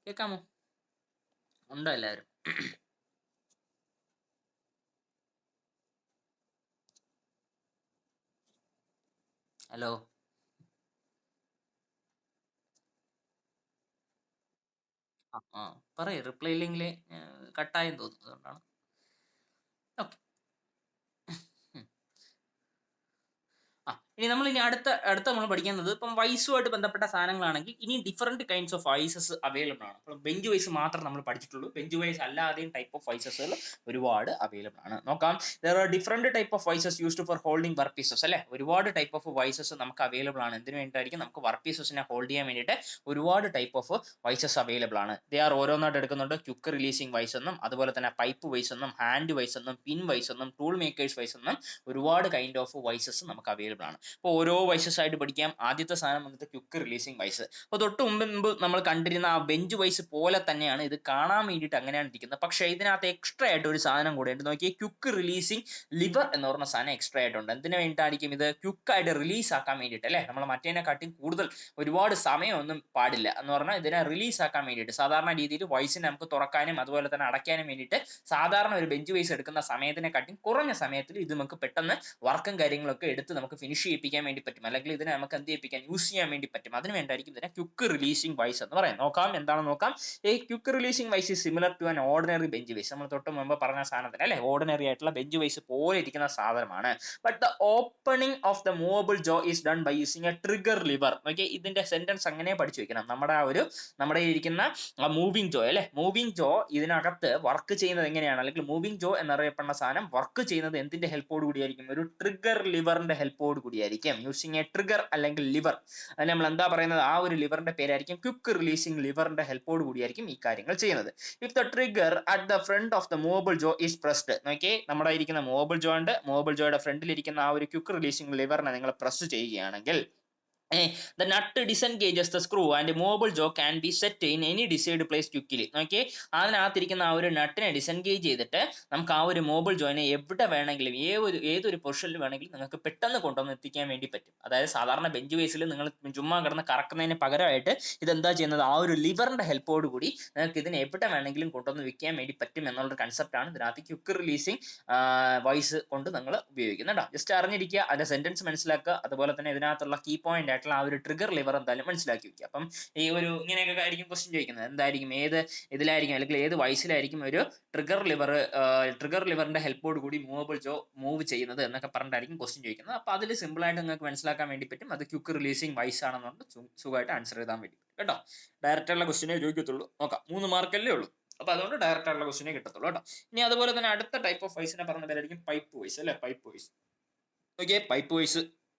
കേൾക്കാമോ? ഉണ്ടോ എല്ലാവരും? ഹലോ, പറയൂ. റിപ്ലൈ ഇല്ലെങ്കിൽ കട്ടായെന്ന് തോന്നുന്നു, അതുകൊണ്ടാണ്. ഓക്കെ, ഇനി നമ്മൾ അടുത്ത നമ്മൾ പഠിക്കുന്നത് ഇപ്പം വൈസുമായിട്ട് ബന്ധപ്പെട്ട സാധനങ്ങളാണെങ്കിൽ ഇനി ഡിഫറെന്റ് കൈൻഡ്സ് ഓഫ് വൈസസ് അവൈലബിൾ ആണ്. അപ്പം ബെഞ്ച് വൈസ് മാത്രം നമ്മൾ പഠിച്ചിട്ടുള്ളൂ. ബെഞ്ച് വൈസ് അല്ലാതെയും ടൈപ്പ് ഓഫ് വൈസസുകൾ ഒരുപാട് അവൈലബിൾ ആണ്. നോക്കാം, there are different type of വൈസസ് used for holding work pieces അല്ലെ. ഒരുപാട് ടൈപ്പ് ഓഫ് വൈസസ് നമുക്ക് അവൈലബിൾ ആണ്. എന്തിനു വേണ്ടിയിട്ടായിരിക്കും, നമുക്ക് വർക്ക് പീസസിനെ ഹോൾഡ് ചെയ്യാൻ വേണ്ടിയിട്ട് ഒരുപാട് ടൈപ്പ് ഓഫ് വൈസസ് അവൈലബിൾ ആണ്. ദേ ആർ ഓരോന്നായിട്ട് എടുക്കുന്നുണ്ട്. ക്വിക്ക് റിലീസിംഗ് വൈസ് എന്നും അതുപോലെ തന്നെ പൈപ്പ് വൈസ് എന്നും ഹാൻഡ് വൈസ് എന്നും പിൻ വൈസ് എന്നും ടൂൾ മേക്കേഴ്സ് വൈസ് എന്നും ഒരുപാട് കൈൻഡ് ഓഫ് വൈസസ് നമുക്ക് അവൈലബിൾ ആണ്. അപ്പോൾ ഓരോ വൈസസ് ആയിട്ട് പഠിക്കാം. ആദ്യത്തെ സാധനം വന്നിട്ട് ക്വിക്ക് റിലീസിങ് വൈസ്. അപ്പോൾ തൊട്ട് മുമ്പ് നമ്മൾ കണ്ടിരുന്ന ആ ബെഞ്ച് വൈസ് പോലെ തന്നെയാണ് ഇത് കാണാൻ വേണ്ടിയിട്ട് അങ്ങനെയാണ് ഇരിക്കുന്നത്. പക്ഷേ ഇതിനകത്ത് എക്സ്ട്രാ ആയിട്ട് ഒരു സാധനം കൂടെ ഉണ്ട്. നോക്കിയാൽ ക്വിക്ക് റിലീസിങ് ലിവർ എന്ന് പറഞ്ഞ സാധനം എക്സ്ട്രാ ആയിട്ടുണ്ട്. എന്തിനു വേണ്ടിയിട്ടായിരിക്കും ഇത്? ക്വിക്കായിട്ട് റിലീസ് ആക്കാൻ വേണ്ടിയിട്ട് അല്ലേ. നമ്മൾ മറ്റേതിനെക്കാട്ടിയും കൂടുതൽ ഒരുപാട് സമയമൊന്നും പാടില്ല എന്ന് പറഞ്ഞാൽ ഇതിനെ റിലീസ് ആക്കാൻ വേണ്ടിയിട്ട്. സാധാരണ രീതിയിൽ വൈസിനെ നമുക്ക് തുറക്കാനും അതുപോലെ തന്നെ അടയ്ക്കാനും വേണ്ടിയിട്ട് സാധാരണ ഒരു ബെഞ്ച് വൈസ് എടുക്കുന്ന സമയത്തിനെക്കാട്ടിയും കുറഞ്ഞ സമയത്തിൽ ഇത് നമുക്ക് പെട്ടെന്ന് വർക്കും കാര്യങ്ങളൊക്കെ എടുത്ത് നമുക്ക് ഫിനിഷ് ചെയ്യിപ്പിക്കാൻ വേണ്ടി പറ്റും. അല്ലെങ്കിൽ ഇതിനെ നമുക്ക് എന്ത് ചെയ്യിപ്പിക്കാൻ, യൂസ് ചെയ്യാൻ വേണ്ടി പറ്റും. അതിന് വേണ്ടിയായിരിക്കും ഇതിനെ ക്വിക്ക് റിലീസിങ് വൈസ് എന്ന് പറയാം. നോക്കാം എന്താണെന്ന് നോക്കാം. ഈ quick releasing vise is similar to an ordinary bench vise. നമ്മൾ തൊട്ട് മുമ്പ് പറഞ്ഞ സാധനത്തിന് അല്ലെ, ഓർഡിനറി ആയിട്ടുള്ള ബെഞ്ച് വൈസ് പോലെ ഇരിക്കുന്ന സാധനമാണ്. But the opening of the movable jaw is done by using a trigger lever. Okay, ഇതിന്റെ സെന്റൻസ് അങ്ങനെ പഠിച്ചു വെക്കണം. നമ്മുടെ ഇരിക്കുന്ന മൂവിംഗ് ജോ അല്ലെ, മൂവിംഗ് ജോ ഇതിനകത്ത് വർക്ക് ചെയ്യുന്നത് എങ്ങനെയാണ്, അല്ലെങ്കിൽ മൂവിംഗ് ജോ എന്നറിയപ്പെടുന്ന സാധനം വർക്ക് ചെയ്യുന്നത് എന്തിന്റെ ഹെൽപ്പോട് കൂടിയായിരിക്കും? ഒരു ട്രിഗർ ലിവറിന്റെ ഹെൽപ്പോട് കൂടിയായിരിക്കും. യൂസിങ് എ ട്രിഗർ അല്ലെങ്കിൽ ലിവർ, അത് നമ്മൾ എന്താ പറയുന്നത്, ആ ഒരു ലിവറിന്റെ പേരായിരിക്കും ക്വിക്ക് റിലീസിങ് ലിവറിന്റെ ഹെൽപ്പോട് കൂടിയായിരിക്കും ഈ കാര്യങ്ങൾ ചെയ്യുന്നത്. If the trigger at the front of the movable jaw is pressed. നോക്കിയേ, നമ്മുടെ ഇരിക്കുന്ന മൂവബിൾ ജോ ഉണ്ട്, മൂവബിൾ ജോയുടെ ഫ്രണ്ടിൽ ഇരിക്കുന്ന ആ ഒരു ക്വിക്ക് റിലീസിങ് ലിവറിനെ നിങ്ങൾ പ്രസ് ചെയ്യുകയാണെങ്കിൽ the nut disengages the screw and movable jaw can be set in any desired place quickly. നോക്കിയേ, അതിനകത്തിരിക്കുന്ന ആ ഒരു നട്ടിനെ ഡിസെൻഗേജ് ചെയ്തിട്ട് നമുക്ക് ആ ഒരു മൂവബിൾ ജോയിനെ എവിടെ വേണമെങ്കിലും ഏതൊരു പൊസിഷനിൽ വേണമെങ്കിലും നിങ്ങൾക്ക് പെട്ടെന്ന് കൊണ്ടുവന്ന് എത്തിക്കാൻ വേണ്ടി പറ്റും. അതായത് സാധാരണ ബെഞ്ച് ബേസിൽ നിങ്ങൾ ചുമ്മാ കിടന്ന് കറക്കുന്നതിന് പകരമായിട്ട് ഇതെന്താ ചെയ്യുന്നത്, ആ ഒരു ലിവറിന്റെ ഹെൽപ്പോട് കൂടി നിങ്ങൾക്ക് ഇതിനെ എവിടെ വേണമെങ്കിലും കൊണ്ടുവന്ന് വെക്കാൻ വേണ്ടി പറ്റും എന്നുള്ളൊരു കൺസെപ്റ്റാണ് ഇതിനകത്ത് ക്വിക്ക് റിലീസിങ് വൈസ് കൊണ്ട് നിങ്ങൾ ഉപയോഗിക്കുന്നത് കേട്ടോ. ജസ്റ്റ് അറിഞ്ഞിരിക്കുക, അതിന്റെ സെന്റൻസ് മനസ്സിലാക്കുക, അതുപോലെ തന്നെ ഇതിനകത്തുള്ള കീ പോയിന്റ് ആ ഒരു ട്രിഗർ ലിവർ എന്തായാലും മനസ്സിലാക്കി വെക്കുക. അപ്പം ഈ ഒരു ഇങ്ങനെയൊക്കെ ആയിരിക്കും ക്വസ്റ്റ്യൻ ചോദിക്കുന്നത്, എന്തായിരിക്കും, ഏത് ഇതിലായിരിക്കും അല്ലെങ്കിൽ ഏത് വയസ്സിലായിരിക്കും ഒരു ട്രിഗർ ലിവറിന്റെ ഹെൽപ്പോട് കൂടി മൂവബിൾ ജോ മൂവ് ചെയ്യുന്നത് എന്നൊക്കെ പറഞ്ഞിട്ടായിരിക്കും ക്വസ്റ്റ്യൻ ചോദിക്കുന്നത്. അപ്പോൾ അതിൽ സിമ്പിൾ ആയിട്ട് നിങ്ങൾക്ക് മനസ്സിലാക്കാൻ വേണ്ടി പറ്റും അത് ക്വിക്ക് റിലീസിങ് വൈസ് ആണെന്നുകൊണ്ട് സുഖമായിട്ട് ആൻസർ ചെയ്താൻ വേണ്ടി പറ്റും കേട്ടോ. ഡയറക്റ്റ് ഉള്ള ക്വസ്റ്റിനെ ചോദിക്കത്തുള്ളൂ. നോക്കാം, 3 മാർക്കല്ലേ ഉള്ളൂ, അപ്പോൾ അതുകൊണ്ട് ഡയറക്റ്റ് ആയിട്ടുള്ള ക്വസ്റ്റിനെ കിട്ടത്തുള്ളൂ കേട്ടോ. ഇനി അതുപോലെ തന്നെ അടുത്ത ടൈപ്പ് ഓഫ് വൈസിനെ പറഞ്ഞ പേരായിരിക്കും പൈപ്പ് വൈസ് അല്ലെ, pipe vise. Okay, pipe vise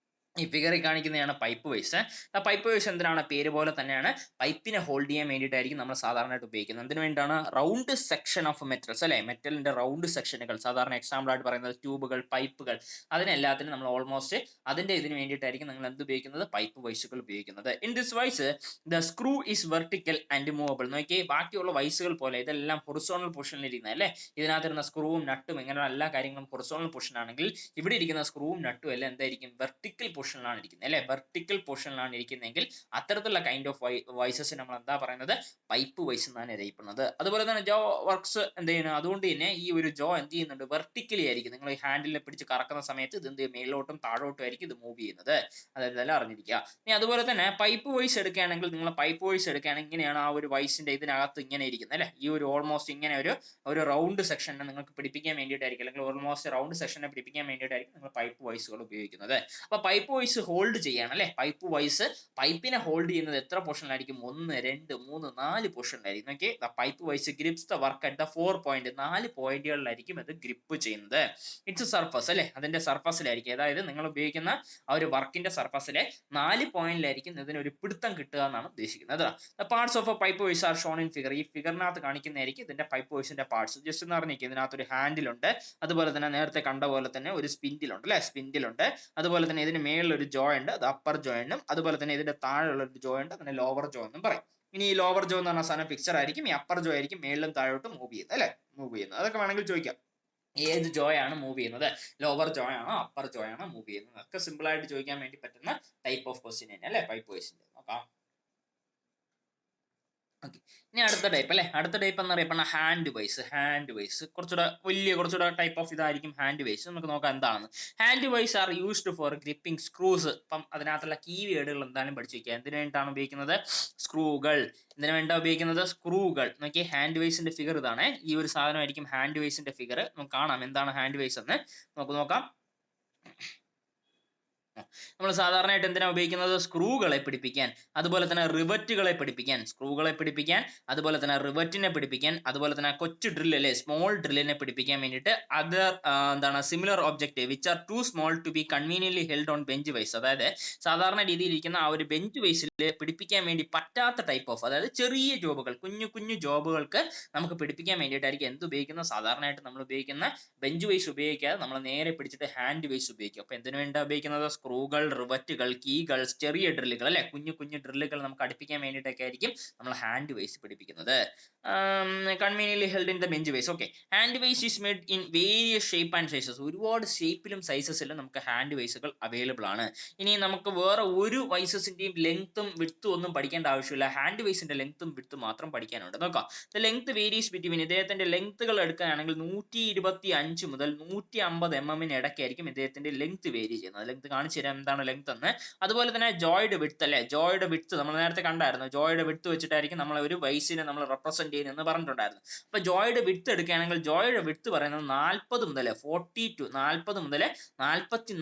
ഈ ഫിഗറിൽ കാണിക്കുന്നതാണ് പൈപ്പ് വൈസ്. ആ പൈപ്പ് വൈസ് എന്തിനാണ്, പേര് പോലെ തന്നെയാണ്, പൈപ്പിനെ ഹോൾഡ് ചെയ്യാൻ വേണ്ടിയിട്ടായിരിക്കും നമ്മൾ സാധാരണയായിട്ട് ഉപയോഗിക്കുന്നത്. എന്തിനു വേണ്ടിയിട്ടാണ്? റൗണ്ട് സെക്ഷൻ ഓഫ് മെറ്റൽസ് അല്ലെ, മെറ്റലിന്റെ റൗണ്ട് സെക്ഷനുകൾ, സാധാരണ എക്സാമ്പിൾ ആയിട്ട് പറയുന്നത് ട്യൂബുകൾ, പൈപ്പുകൾ, അതിനെല്ലാത്തിനും നമ്മൾ ഓൾമോസ്റ്റ് അതിന്റെ ഇതിന് വേണ്ടിയിട്ടായിരിക്കും നിങ്ങൾ എന്ത് ഉപയോഗിക്കുന്നത്, പൈപ്പ് വൈസുകൾ ഉപയോഗിക്കുന്നത്. In this vise the screw is vertical and movable. നോക്കി, ബാക്കിയുള്ള വൈസുകൾ പോലെ ഇതെല്ലാം ഹൊറിസോണൽ പൊസിഷനിൽ ഇരിക്കുന്നത് അല്ലെ. ഇതിനകത്തിരുന്ന സ്ക്രൂവും നട്ടും ഇങ്ങനെയുള്ള എല്ലാ കാര്യങ്ങളും ഹൊറിസോണൽ പൊസിഷൻ ആണെങ്കിൽ ഇവിടെ ഇരിക്കുന്ന സ്ക്രൂവും നട്ടും എല്ലാം എന്തായിരിക്കും, വെർട്ടിക്കൽ പൊസിഷനിലാണ് ഇരിക്കുന്നത് അല്ലെ. വെർട്ടിക്കൽ പൊസിഷനിലാണ് ഇരിക്കുന്നതെങ്കിൽ അത്തരത്തിലുള്ള കൈൻഡ് ഓഫ് വൈസസ് നമ്മൾ എന്താ പറയുന്നത്, പൈപ്പ് വൈസ് എന്നാണ് അറിയപ്പെടുന്നത്. അതുപോലെ തന്നെ ജോ വർക്ക്സ് എന്ത് ചെയ്യുന്നത്, അതുകൊണ്ട് തന്നെ ഈ ഒരു ജോ എന്ത് ചെയ്യുന്നുണ്ട്, വെർട്ടിക്കലി ആയിരിക്കും. നിങ്ങൾ ഈ ഹാൻഡിലിനെ പിടിച്ച് കറക്കുന്ന സമയത്ത് ഇത് എന്ത് മേലോട്ടും താഴോട്ടും ആയിരിക്കും ഇത് മൂവ് ചെയ്യുന്നത്. അതെല്ലാം അറിഞ്ഞിരിക്കുക. ഇനി അതുപോലെ തന്നെ പൈപ്പ് വൈസ് എടുക്കുകയാണെങ്കിൽ, നിങ്ങൾ പൈപ്പ് വൈസ് എടുക്കുകയാണെങ്കിൽ ഇങ്ങനെയാണ് ആ ഒരു വൈസിന്റെ ഇതിനകത്ത് ഇങ്ങനെ ഇരിക്കുന്നത് അല്ലെ. ഈ ഒരു ഓൾമോസ്റ്റ് ഇങ്ങനെ ഒരു റൗണ്ട് സെക്ഷനെ നിങ്ങൾക്ക് പിടിപ്പിക്കാൻ വേണ്ടിയിട്ടായിരിക്കും, അല്ലെങ്കിൽ ഓൾമോസ്റ്റ് റൗണ്ട് സെക്ഷനെ പിടിപ്പിക്കാൻ വേണ്ടിയിട്ടായിരിക്കും നിങ്ങൾ പൈപ്പ് വൈസുകൾ ഉപയോഗിക്കുന്നത്. അപ്പൊ പൈപ്പ് വൈസ് ഹോൾഡ് ചെയ്യാണ് അല്ലെ. പൈപ്പ് വൈസ് പൈപ്പിനെ ഹോൾഡ് ചെയ്യുന്നത് എത്ര പൊസിഷനിലായിരിക്കും, 1, 2, 3, 4 പൊസിഷനിലായിരിക്കും. Okay, pipe vice grips the work at the 4 point, 4 പോയിന്റുകളിലായിരിക്കും ഇത് ഗ്രിപ്പ് ചെയ്യുന്നത്. ഇറ്റ്സ് സർഫസ് അല്ലെ, അതിന്റെ സർഫസിലായിരിക്കും, അതായത് നിങ്ങൾ ഉപയോഗിക്കുന്ന ആ ഒരു വർക്കിന്റെ സർഫസിലെ 4 പോയിന്റിലായിരിക്കും ഇതിനൊരു പിടുത്തം കിട്ടുക എന്നാണ് ഉദ്ദേശിക്കുന്നത്. The parts of a pipe vise are shown in figure. ഈ ഫിഗറിനകത്ത് കാണിക്കുന്നതായിരിക്കും ഇതിന്റെ പൈപ്പ് വൈസിന്റെ പാർട്സ്. ജസ്റ്റ് എന്ന് പറഞ്ഞിരിക്കും, ഇതിനകത്ത് ഒരു ഹാൻഡിലുണ്ട്, അതുപോലെ തന്നെ നേരത്തെ കണ്ട പോലെ തന്നെ ഒരു സ്പിൻഡിലുണ്ട് അല്ലെ, സ്പിൻഡിലുണ്ട്. അതുപോലെ തന്നെ ഇതിന് മേളിൽ ഒരു ജോ ഉണ്ട്, അത് അപ്പർ ജോ എന്നും, അതുപോലെ തന്നെ ഇതിന്റെ താഴെയുള്ള ഒരു ജോ ഉണ്ട്, അതിനെ ലോവർ ജോ എന്നും പറയും. ഇനി ഈ ലോവർ ജോ എന്ന് പറഞ്ഞ സാധനം ഫിക്സർ ആയിരിക്കും, ഈ അപ്പർ ജോ ആയിരിക്കും മേളിലും താഴോട്ടും മൂവ് ചെയ്യുന്നത് അല്ലെ, മൂവ് ചെയ്യുന്നത്. അതൊക്കെ വേണമെങ്കിൽ ചോദിക്കാം, ഏത് ജോയാണ് മൂവ് ചെയ്യുന്നത്, ലോവർ ജോ ആണോ അപ്പർ ജോ ആണോ മൂവ് ചെയ്യുന്നത്, ഒക്കെ സിമ്പിൾ ആയിട്ട് ചോദിക്കാൻ വേണ്ടി പറ്റുന്ന ടൈപ്പ് ഓഫ് ക്വസ്റ്റ്യൻ തന്നെ അല്ലെ, പൈപ്പ് വൈസിന്റെ. നോക്കാം. ഓക്കെ, ഇനി അടുത്ത ടൈപ്പ് അല്ലെ, അടുത്ത ടൈപ്പ് എന്നറിയപ്പെടുന്ന ഹാൻഡ് വൈസ്. ഹാൻഡ് വൈസ് കുറച്ചുകൂടെ ടൈപ്പ് ഓഫ് ഇതായിരിക്കും ഹാൻഡ് വൈസ്. നമുക്ക് നോക്കാം എന്താണ്. Hand vise are used for gripping screws. ഇപ്പം അതിനകത്തുള്ള കീ വേർഡുകൾ എന്തായാലും പഠിച്ചു വയ്ക്കുക. എന്തിനു വേണ്ടിയിട്ടാണ് ഉപയോഗിക്കുന്നത്, സ്ക്രൂകൾ. എന്തിനു വേണ്ടിയാണ് ഉപയോഗിക്കുന്നത്, സ്ക്രൂകൾ. നോക്കിയേ, ഹാൻഡ് വൈസിന്റെ ഫിഗർ ഇതാണ്, ഈ ഒരു സാധനമായിരിക്കും ഹാൻഡ് വൈസിന്റെ ഫിഗർ. നമുക്ക് കാണാം എന്താണ് ഹാൻഡ് വൈസ് എന്ന്. നമുക്ക് നോക്കാം. നമ്മൾ സാധാരണയായിട്ട് എന്തിനാ ഉപയോഗിക്കുന്നത്, സ്ക്രൂകളെ പിടിപ്പിക്കാൻ, അതുപോലെ തന്നെ റിവറ്റുകളെ പിടിപ്പിക്കാൻ, സ്ക്രൂകളെ പിടിപ്പിക്കാൻ, അതുപോലെ തന്നെ റിവറ്റിനെ പിടിപ്പിക്കാൻ, അതുപോലെ തന്നെ കൊച്ചു ഡ്രിൽ അല്ലെ, സ്മോൾ ഡ്രില്ലിനെ പിടിപ്പിക്കാൻ വേണ്ടിയിട്ട് എന്താണ് similar object which are too small to be conveniently held on bench vise. അതായത് സാധാരണ രീതിയിൽ ഇരിക്കുന്ന ആ ഒരു ബെഞ്ച് വൈസിൽ പിടിപ്പിക്കാൻ വേണ്ടി പറ്റാത്ത ടൈപ്പ് ഓഫ്, അതായത് ചെറിയ ജോബുകൾ, കുഞ്ഞു ജോബുകൾക്ക് നമുക്ക് പിടിപ്പിക്കാൻ വേണ്ടിയിട്ടായിരിക്കും എന്ത് ഉപയോഗിക്കുന്നത്, സാധാരണയായിട്ട് നമ്മൾ ഉപയോഗിക്കുന്ന ബെഞ്ച് വൈസ് ഉപയോഗിക്കാതെ നമ്മൾ നേരെ പിടിച്ചിട്ട് ഹാൻഡ് വൈസ് ഉപയോഗിക്കും. അപ്പോൾ എന്തിനു വേണ്ടി ഉപയോഗിക്കുന്നത്, സ്ക്രൂകൾ, റിവറ്റുകൾ, കീകൾ, ചെറിയ ഡ്രില്ലുകൾ അല്ലെ, കുഞ്ഞു കുഞ്ഞു ഡ്രില്ലുകൾ നമുക്ക് അടുപ്പിക്കാൻ വേണ്ടിയിട്ടൊക്കെ ആയിരിക്കും നമ്മൾ ഹാൻഡ് വൈസ് പിടിപ്പിക്കുന്നത്. Conveniently held in the bench vice. Okay, hand vice is made in various shape and sizes. ഒരുപാട് ഷേപ്പിലും സൈസസിലും നമുക്ക് ഹാൻഡ് വൈസുകൾ അവൈലബിൾ ആണ്. ഇനി നമുക്ക് വേറെ ഒരു വൈസസിന്റെയും ലെങ്ത്തും വിഡ്ത്തും ഒന്നും പഠിക്കേണ്ട ആവശ്യമില്ല. ഹാൻഡ് വൈസിന്റെ ലെങ്ത്തും വിഡ്ത്തും മാത്രം പഠിക്കാനുണ്ട്. നോക്കാം, ദ ലെങ്ത് വേരീസ് ബിറ്റ്വീൻ. ഇദ്ദേഹത്തിന്റെ ലെങ്ത്തുകൾ എടുക്കുകയാണെങ്കിൽ 125 മുതൽ 150 mm ഇടയ്ക്കായിരിക്കും ഇദ്ദേഹത്തിന്റെ ലെങ്ത് വേരി ചെയ്യുന്നത്. ലെങ്ത് കാണിച്ചു തരാം എന്താണ് ലെങ്ത് എന്ന്. അതുപോലെ തന്നെ ജോയിഡ് വിഡ്ത്ത് അല്ലെ, ജോയിഡ് വിഡ്ത്ത് നമ്മൾ നേരത്തെ കണ്ടായിരുന്നു. ജോയിഡ് വിഡ്ത്ത് വെച്ചിട്ടായിരിക്കും നമ്മൾ ഒരു വൈസിനെ നമ്മൾ റെപ്രസെന്റ് ചെയ്യുന്നതെന്ന് പറഞ്ഞിട്ടുണ്ടായിരുന്നു. അപ്പൊ ജോയിഡ് വിഡ്ത്ത് എടുക്കുകയാണെങ്കിൽ ജോയിഡ് വിഡ്ത്ത് പറയുന്നത് 40 മുതൽ 44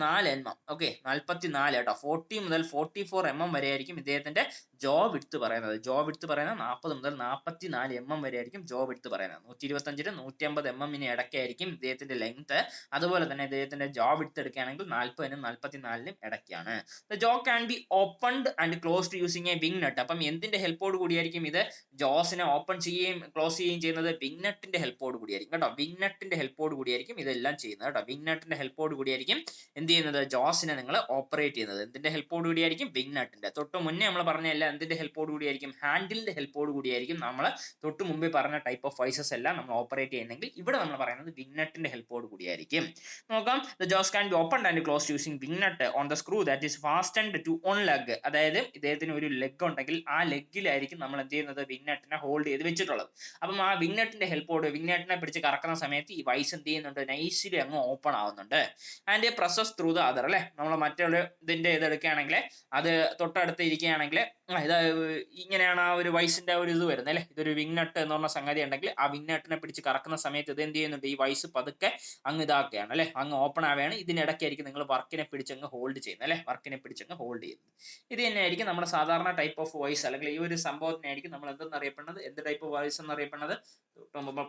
mm. ഓക്കെ, 44 കേട്ടോ. 40 മുതൽ 44 mm വരെ ആയിരിക്കും ഇദ്ദേഹത്തിന്റെ ജോ വിഡ്ത്ത് പറയുന്നത്. ജോ വിഡ്ത്ത് പറയുന്നത് 40 മുതൽ 44 mm വരെ ആയിരിക്കും ജോ വിഡ്ത്ത് പറയുന്നത്. 125 150 mm ഇടയ്ക്കായിരിക്കും ഇദ്ദേഹത്തിന്റെ ലെങ്ത്. അതുപോലെ തന്നെ ഇദ്ദേഹത്തിന്റെ ജോ വിഡ്ത്ത് എടുക്കുകയാണെങ്കിൽ 40 44 ഇടയ്ക്കാണ്. Jaw can be opened and closed using a wing nut. അപ്പം എന്തിന്റെ ഹെൽപ്പോട് കൂടിയായിരിക്കും ഇത് ജോസിനെ ഓപ്പൺ ചെയ്യുകയും ക്ലോസ് ചെയ്യുകയും ചെയ്യുന്നത്? വിങ് നട്ടിന്റെ ഹെൽപ്പോട് കൂടിയായിരിക്കും കേട്ടോ. വിങ് നട്ടിന്റെ ഹെൽപ്പോട് കൂടിയായിരിക്കും ഇതെല്ലാം ചെയ്യുന്നത് കേട്ടോ. വിങ് നട്ടിന്റെ ഹെൽപ്പോട് കൂടിയായിരിക്കും എന്ത് ചെയ്യുന്നത്? ജോസിനെ നിങ്ങൾ ഓപ്പറേറ്റ് ചെയ്യുന്നത്. എന്തിന്റെ ഹെൽപ്പോട് കൂടിയായിരിക്കും? വിങ് നട്ടിന്റെ. തൊട്ട് മുന്നേ നമ്മൾ പറഞ്ഞല്ല എന്തിന്റെ ഹെൽപ്പോട് കൂടിയായിരിക്കും? ഹാൻഡിലിന്റെ ഹെൽപ്പോട് കൂടിയായിരിക്കും നമ്മൾ തൊട്ട് മുമ്പേ പറഞ്ഞ ടൈപ്പ് ഓഫ് വൈസസ് എല്ലാം നമ്മൾ ഓപ്പറേറ്റ് ചെയ്യുന്നെങ്കിൽ ഇവിടെ നമ്മൾ പറയുന്നത് വിങ് നട്ടിന്റെ ഹെൽപ്പോട് കൂടിയായിരിക്കും. നോക്കാം, the jaws can be opened and closed using wing nut on the screw that is fastened to on leg. അതായത് ഇദ്ദേഹത്തിന് ഒരു ലെഗ് ഉണ്ടെങ്കിൽ ആ ലെഗിലായിരിക്കും നമ്മൾ എന്ത് ചെയ്യുന്നത്? വിങ് നട്ടിനെ ഹോൾഡ് ചെയ്ത് വെച്ചിട്ടുള്ളത്. അപ്പം ആ വിങ് നട്ടിന്റെ ഹെൽപ്പോട് വിങ് നട്ടിനെ പിടിച്ച് കറക്കുന്ന സമയത്ത് ഈ വൈസ് എന്ത് ചെയ്യുന്നുണ്ട്? നൈസിലി അങ്ങ് ഓപ്പൺ ആവുന്നുണ്ട്. And presses through the other അല്ലെ, നമ്മൾ മറ്റൊരു ഇതിന്റെ ഇതെടുക്കുകയാണെങ്കിൽ അത് തൊട്ടടുത്ത് ഇരിക്കുകയാണെങ്കിൽ ഇത് ഇങ്ങനെയാണ് ആ ഒരു വൈസിന്റെ ഒരു ഇത് വരുന്നത് അല്ലെ. ഇതൊരു വിങ് നട്ട് എന്ന് പറഞ്ഞ സംഗതി ഉണ്ടെങ്കിൽ ആ വിങ് നട്ടിനെ പിടിച്ച് കറക്കുന്ന സമയത്ത് ഇത് എന്ത് ചെയ്യുന്നുണ്ട്? ഈ വൈസ് പതുക്കെ അങ്ങ് ഇതാക്കുകയാണ് അല്ലെ, അങ്ങ് ഓപ്പൺ ആവുകയാണ്. ഇതിനിടയ്ക്കായിരിക്കും നിങ്ങൾ വർക്കിനെ പിടിച്ചങ്ങ് ഹോൾഡ് ചെയ്യുന്നത് അല്ലെ, വർക്കിനെ പിടിച്ചങ്ങ് ഹോൾഡ് ചെയ്യുന്നത്. ഇത് തന്നെയായിരിക്കും നമ്മുടെ സാധാരണ ടൈപ്പ് ഓഫ് വോയിസ്, അല്ലെങ്കിൽ ഈ ഒരു സംഭവത്തിനായിരിക്കും നമ്മൾ എന്തെന്ന് അറിയപ്പെടുന്നത്? എന്ത് ടൈപ്പ് ഓഫ് വോയിസ് എന്നറിയപ്പെടുന്നത്?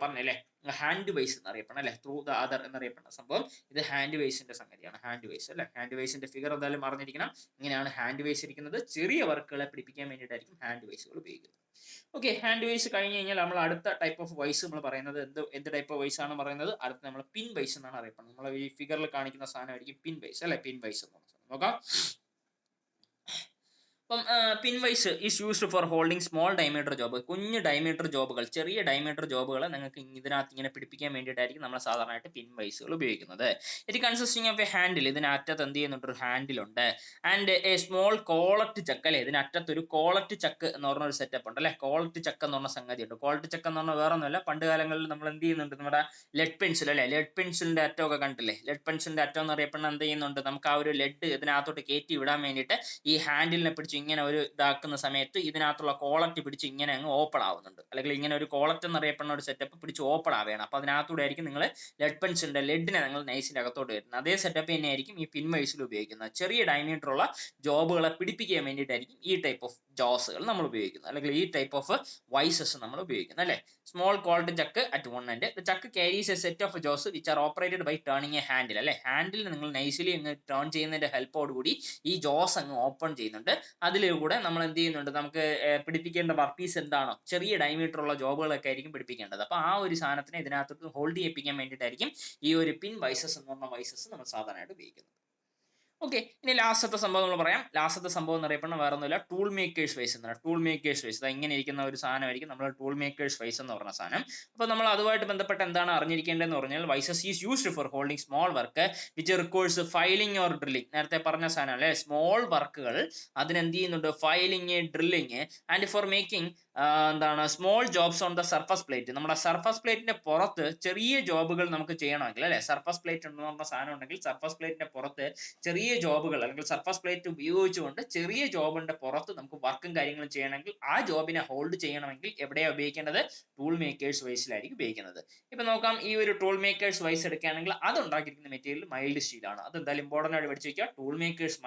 പറഞ്ഞല്ലേ, ഹാൻഡ് വൈസ് എന്നറിയപ്പെടണം അല്ലെ, ത്രൂ ദ അതർ എന്നറിയപ്പെടുന്ന സംഭവം ഇത് ഹാൻഡ് വൈസിന്റെ സംഗതിയാണ്. ഹാൻഡ് വൈസ് അല്ലെ, ഹാൻഡ് വൈസിന്റെ ഫിഗർ എന്തായാലും അറിഞ്ഞിരിക്കണം. ഇങ്ങനെയാണ് ഹാൻഡ് വൈസ് ഇരിക്കുന്നത്. ചെറിയ വർക്കുകളെ പിടിപ്പിക്കാൻ വേണ്ടിയിട്ടായിരിക്കും ഹാൻഡ് വൈസുകൾ ഉപയോഗിക്കുന്നത്. ഓക്കെ, ഹാൻഡ് വൈസ് കഴിഞ്ഞ് കഴിഞ്ഞാൽ നമ്മൾ അടുത്ത ടൈപ്പ് ഓഫ് വൈസ് നമ്മൾ പറയുന്നത് എന്ത് ടൈപ്പ് ഓഫ് വൈസ് ആണ് പറയുന്നത്? അടുത്ത നമ്മൾ പിൻ വൈസ് എന്നാണ് അറിയപ്പെടുന്നത്. നമ്മൾ ഈ ഫിഗറിൽ കാണിക്കുന്ന സാധനമായിരിക്കും പിൻ വൈസ് അല്ലെ, പിൻ വൈസ് എന്ന് പറയുന്നത്. നോക്കാം, അപ്പം pin vice is used for holding small diameter job. കുഞ്ഞ് ഡയമീറ്റർ ജോബുകൾ, ചെറിയ ഡയമീറ്റർ ജോബുകൾ നിങ്ങൾക്ക് ഇതിനകത്ത് ഇങ്ങനെ പിടിപ്പിക്കാൻ വേണ്ടിയിട്ടായിരിക്കും നമ്മൾ സാധാരണയായിട്ട് പിൻ വൈസുകൾ ഉപയോഗിക്കുന്നത്. ഇത് കൺസിസ്റ്റിംഗ് ഓഫ് എ ഹാൻഡിൽ. ഇതിനകത്ത് എന്ത് ചെയ്യുന്നുണ്ട്? ഒരു ഹാൻഡിലുണ്ട്. ആൻഡ് എ സ്മോൾ കോളറ്റ് ചക്ക് അല്ലെ, ഇതിനകത്ത് ഒരു കോളറ്റ് ചക്ക് എന്ന് പറഞ്ഞ ഒരു സെറ്റപ്പ് ഉണ്ട് അല്ലെ. കോളറ്റ് ചക്ക് എന്ന് പറഞ്ഞ സംഗതി ഉണ്ട്. കോളറ്റ് ചക്ക് എന്ന് പറഞ്ഞാൽ വേറെ ഒന്നുമല്ല, പണ്ട് കാലങ്ങളിൽ നമ്മൾ എന്ത് ചെയ്യുന്നുണ്ട്? നമ്മുടെ ലെഡ് പെൻസിൽ അല്ലെ, ലെഡ് പെൻസിലിന്റെ അറ്റം ഒക്കെ കണ്ടില്ലേ? ലെഡ് പെൻസിലിന്റെ അറ്റം എന്ന് അറിയപ്പെടുന്ന എന്ത് ചെയ്യുന്നുണ്ട്? നമുക്ക് ആ ഒരു ലെഡ് ഇതിനകത്തോട്ട് കയറ്റി വിടാൻ വേണ്ടിയിട്ട് ഈ ഹാൻഡിലിനെ പിടിച്ച് ഇങ്ങനെ ഒരു ഇതാക്കുന്ന സമയത്ത് ഇതിനകത്തുള്ള കോളറ്റ് പിടിച്ച് ഇങ്ങനെ അങ്ങ് ഓപ്പൺ ആവുന്നുണ്ട്. അല്ലെങ്കിൽ ഇങ്ങനെ ഒരു കോളറ്റ് എന്നറിയപ്പെടുന്ന ഒരു സെറ്റപ്പ് പിടിച്ച് ഓപ്പൺ ആവുകയാണ്. അപ്പോൾ അതിനകത്തൂടെ ആയിരിക്കും നിങ്ങൾ ലെഡ് പെൻസിലിന്റെ ലെഡിനെ നിങ്ങൾ നൈസിന്റെ അകത്തോട്ട് വരുന്നത്. അതേ സെറ്റപ്പ് തന്നെയായിരിക്കും ഈ പിൻ വൈസിൽ ഉപയോഗിക്കുന്നത്. ചെറിയ ഡയമീറ്റർ ഉള്ള ജോബുകളെ പിടിപ്പിക്കാൻ വേണ്ടിയിട്ടായിരിക്കും ഈ ടൈപ്പ് ഓഫ് ജോസുകൾ നമ്മൾ ഉപയോഗിക്കുന്നത്, അല്ലെങ്കിൽ ഈ ടൈപ്പ് ഓഫ് വൈസസ് നമ്മൾ ഉപയോഗിക്കുന്നത് അല്ലേ. Small cold chuck at one end. The chuck carries a set of jaws which are operated by turning a handle അല്ലെ. ഹാൻഡിൽ നിങ്ങൾ നൈസിലി അങ്ങ് ടേൺ ചെയ്യുന്നതിന്റെ ഹെൽപ്പോടുകൂടി ഈ ജോസ് അങ്ങ് ഓപ്പൺ ചെയ്യുന്നുണ്ട്. അതിലൂടെ നമ്മൾ എന്ത് ചെയ്യുന്നുണ്ട്? നമുക്ക് പിടിപ്പിക്കേണ്ട വർക്ക് പീസ് എന്താണോ, ചെറിയ ഡയമീറ്റർ ഉള്ള ജോബുകളൊക്കെ ആയിരിക്കും പിടിപ്പിക്കേണ്ടത്. അപ്പോൾ ആ ഒരു സാധനത്തിനെ ഇതിനകത്ത് ഹോൾഡ് ചെയ്യിപ്പിക്കാൻ വേണ്ടിയിട്ടായിരിക്കും ഈ ഒരു പിൻ വൈസസ് എന്ന് പറഞ്ഞ വൈസസ് നമ്മൾ സാധാരണയായിട്ട് ഉപയോഗിക്കുന്നത്. ഓക്കെ, ഇനി ലാസ്റ്റത്തെ സംഭവം നമ്മൾ പറയാം. ലാസ്റ്റത്തെ സംഭവം എന്ന് അറിയപ്പെടുന്ന വേറെ ഒന്നുമില്ല, ടൂൾ മേക്കേഴ്സ് വൈസ് എന്നാണ്. ടൂൾ മേക്കേഴ്സ് വൈസ് ഇങ്ങനെ ഇരിക്കുന്ന ഒരു സാധനമായിരിക്കും നമ്മൾ ടൂൾ മേക്കേഴ്സ് വൈസ് എന്ന് പറഞ്ഞ സാധനം. അപ്പോൾ നമ്മൾ അതുമായിട്ട് ബന്ധപ്പെട്ട് എന്താണ് അറിഞ്ഞിരിക്കേണ്ടതെന്ന് പറഞ്ഞാൽ, vices is used for holding small work which requires filing or drilling. നേരത്തെ പറഞ്ഞ സാധനം അല്ലേ, സ്മോൾ വർക്കുകൾ അതിനെന്ത് ചെയ്യുന്നുണ്ട്? Filing, drilling and for making എന്താണ് small jobs on the surface plate. നമ്മുടെ സർഫസ് പ്ലേറ്റിന്റെ പുറത്ത് ചെറിയ ജോബുകൾ നമുക്ക് ചെയ്യണമെങ്കിൽ അല്ലെ, സർഫസ് പ്ലേറ്റ് എന്ന് പറഞ്ഞ സാധനം ഉണ്ടെങ്കിൽ സർഫസ് പ്ലേറ്റിന്റെ പുറത്ത് ചെറിയ ജോബുകൾ, അല്ലെങ്കിൽ സർഫസ് പ്ലേറ്റ് ഉപയോഗിച്ചുകൊണ്ട് ചെറിയ ജോബിന്റെ പുറത്ത് നമുക്ക് വർക്കും കാര്യങ്ങളും ചെയ്യണമെങ്കിൽ, ആ ജോബിനെ ഹോൾഡ് ചെയ്യണമെങ്കിൽ എവിടെയാണ് ഉപയോഗിക്കേണ്ടത്? ടൂൾ മേക്കേഴ്സ് വൈസിലായിരിക്കും ഉപയോഗിക്കുന്നത്. ഇപ്പൊ നോക്കാം, ഈ ഒരു ടൂൾ മേക്കേഴ്സ് വൈസ് എടുക്കുകയാണെങ്കിൽ അത് ഉണ്ടാക്കിയിരിക്കുന്ന മെറ്റീരിയൽ മൈൽഡ് സ്റ്റീൽ ആണ്. അത് എന്തായാലും ഇമ്പോർട്ടന്റ് ആയിട്ട് പഠിച്ചു വയ്ക്കുക. ടൂൾ മേക്കേഴ്സ്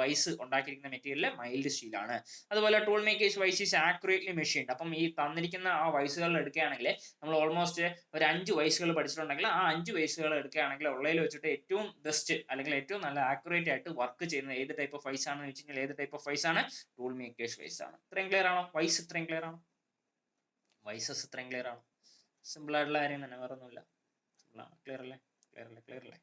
വൈസ് ഉണ്ടാക്കിയിരിക്കുന്ന മെറ്റീരിയൽ മൈൽഡ് സ്റ്റീൽ ആണ്. അതുപോലെ tool makers vice is accurately machined. അപ്പം ഈ തന്നിരിക്കുന്ന ആ വൈസുകൾ എടുക്കുകയാണെങ്കിൽ നമ്മൾ ഓൾമോസ്റ്റ് ഒരു 5 വൈസുകൾ പഠിച്ചിട്ടുണ്ടെങ്കിൽ ആ 5 വൈസുകൾ എടുക്കുകയാണെങ്കിൽ ഉള്ളതിൽ വെച്ചിട്ട് ഏറ്റവും ബെസ്റ്റ് അല്ലെങ്കിൽ ഏറ്റവും നല്ല ആക്യുറേറ്റ് ആയിട്ട് വർക്ക് ചെയ്യുന്ന ഏത് ടൈപ്പ് ഓഫ് വൈസ് ആണെന്ന് വെച്ച് കഴിഞ്ഞാൽ ഏത് ടൈപ്പ് ഓഫ് വൈസ് ആണ്? ടൂൾ മേക്കേഴ്സ് വൈസ് ആണ്. ഇത്രയും ക്ലിയർ ആണോ? വൈസ് ഇത്രയും ക്ലിയർ ആണോ? വൈസസ് ഇത്രയും ക്ലിയർ ആണോ? സിമ്പിൾ ആയിട്ടുള്ള കാര്യം തന്നെ, വേറെ ഒന്നുമില്ല. സിമ്പിൾ ആണ്. ക്ലിയർ അല്ലേ? ക്ലിയർ അല്ലേ? ക്ലിയർ അല്ലേ?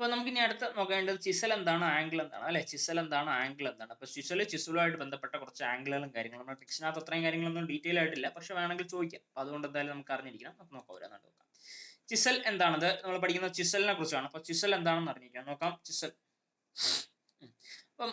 അപ്പോൾ നമുക്ക് ഇനി അടുത്ത നോക്കേണ്ടത് ചിസൽ എന്താണ്, ആംഗിൾ എന്താണ് അല്ലെ. ചിസൽ എന്താണ്, ആംഗിൾ എന്താണ്. അപ്പോൾ ചിസലുമായിട്ട് ബന്ധപ്പെട്ട കുറച്ച് ആംഗിളുകളും കാര്യങ്ങളും നമ്മുടെ ടെക്സ്റ്റിനകത്ത് അത്രയും കാര്യങ്ങളൊന്നും ഡീറ്റെയിൽ ആയിട്ടില്ല, പക്ഷെ വേണമെങ്കിൽ ചോദിക്കാം. അപ്പോൾ അതുകൊണ്ട് എന്തായാലും നമുക്ക് അറിഞ്ഞിരിക്കണം. നമുക്ക് നോക്കാം, ഓരോന്നായിട്ട് നോക്കാം. ചിസൽ എന്താണത്, നമ്മൾ പഠിക്കുന്ന ചിസലിനെ കുറിച്ചാണ്. അപ്പോൾ ചിസൽ എന്താണെന്ന് അറിഞ്ഞിരിക്കാം. നോക്കാം ചിസൽ. അപ്പം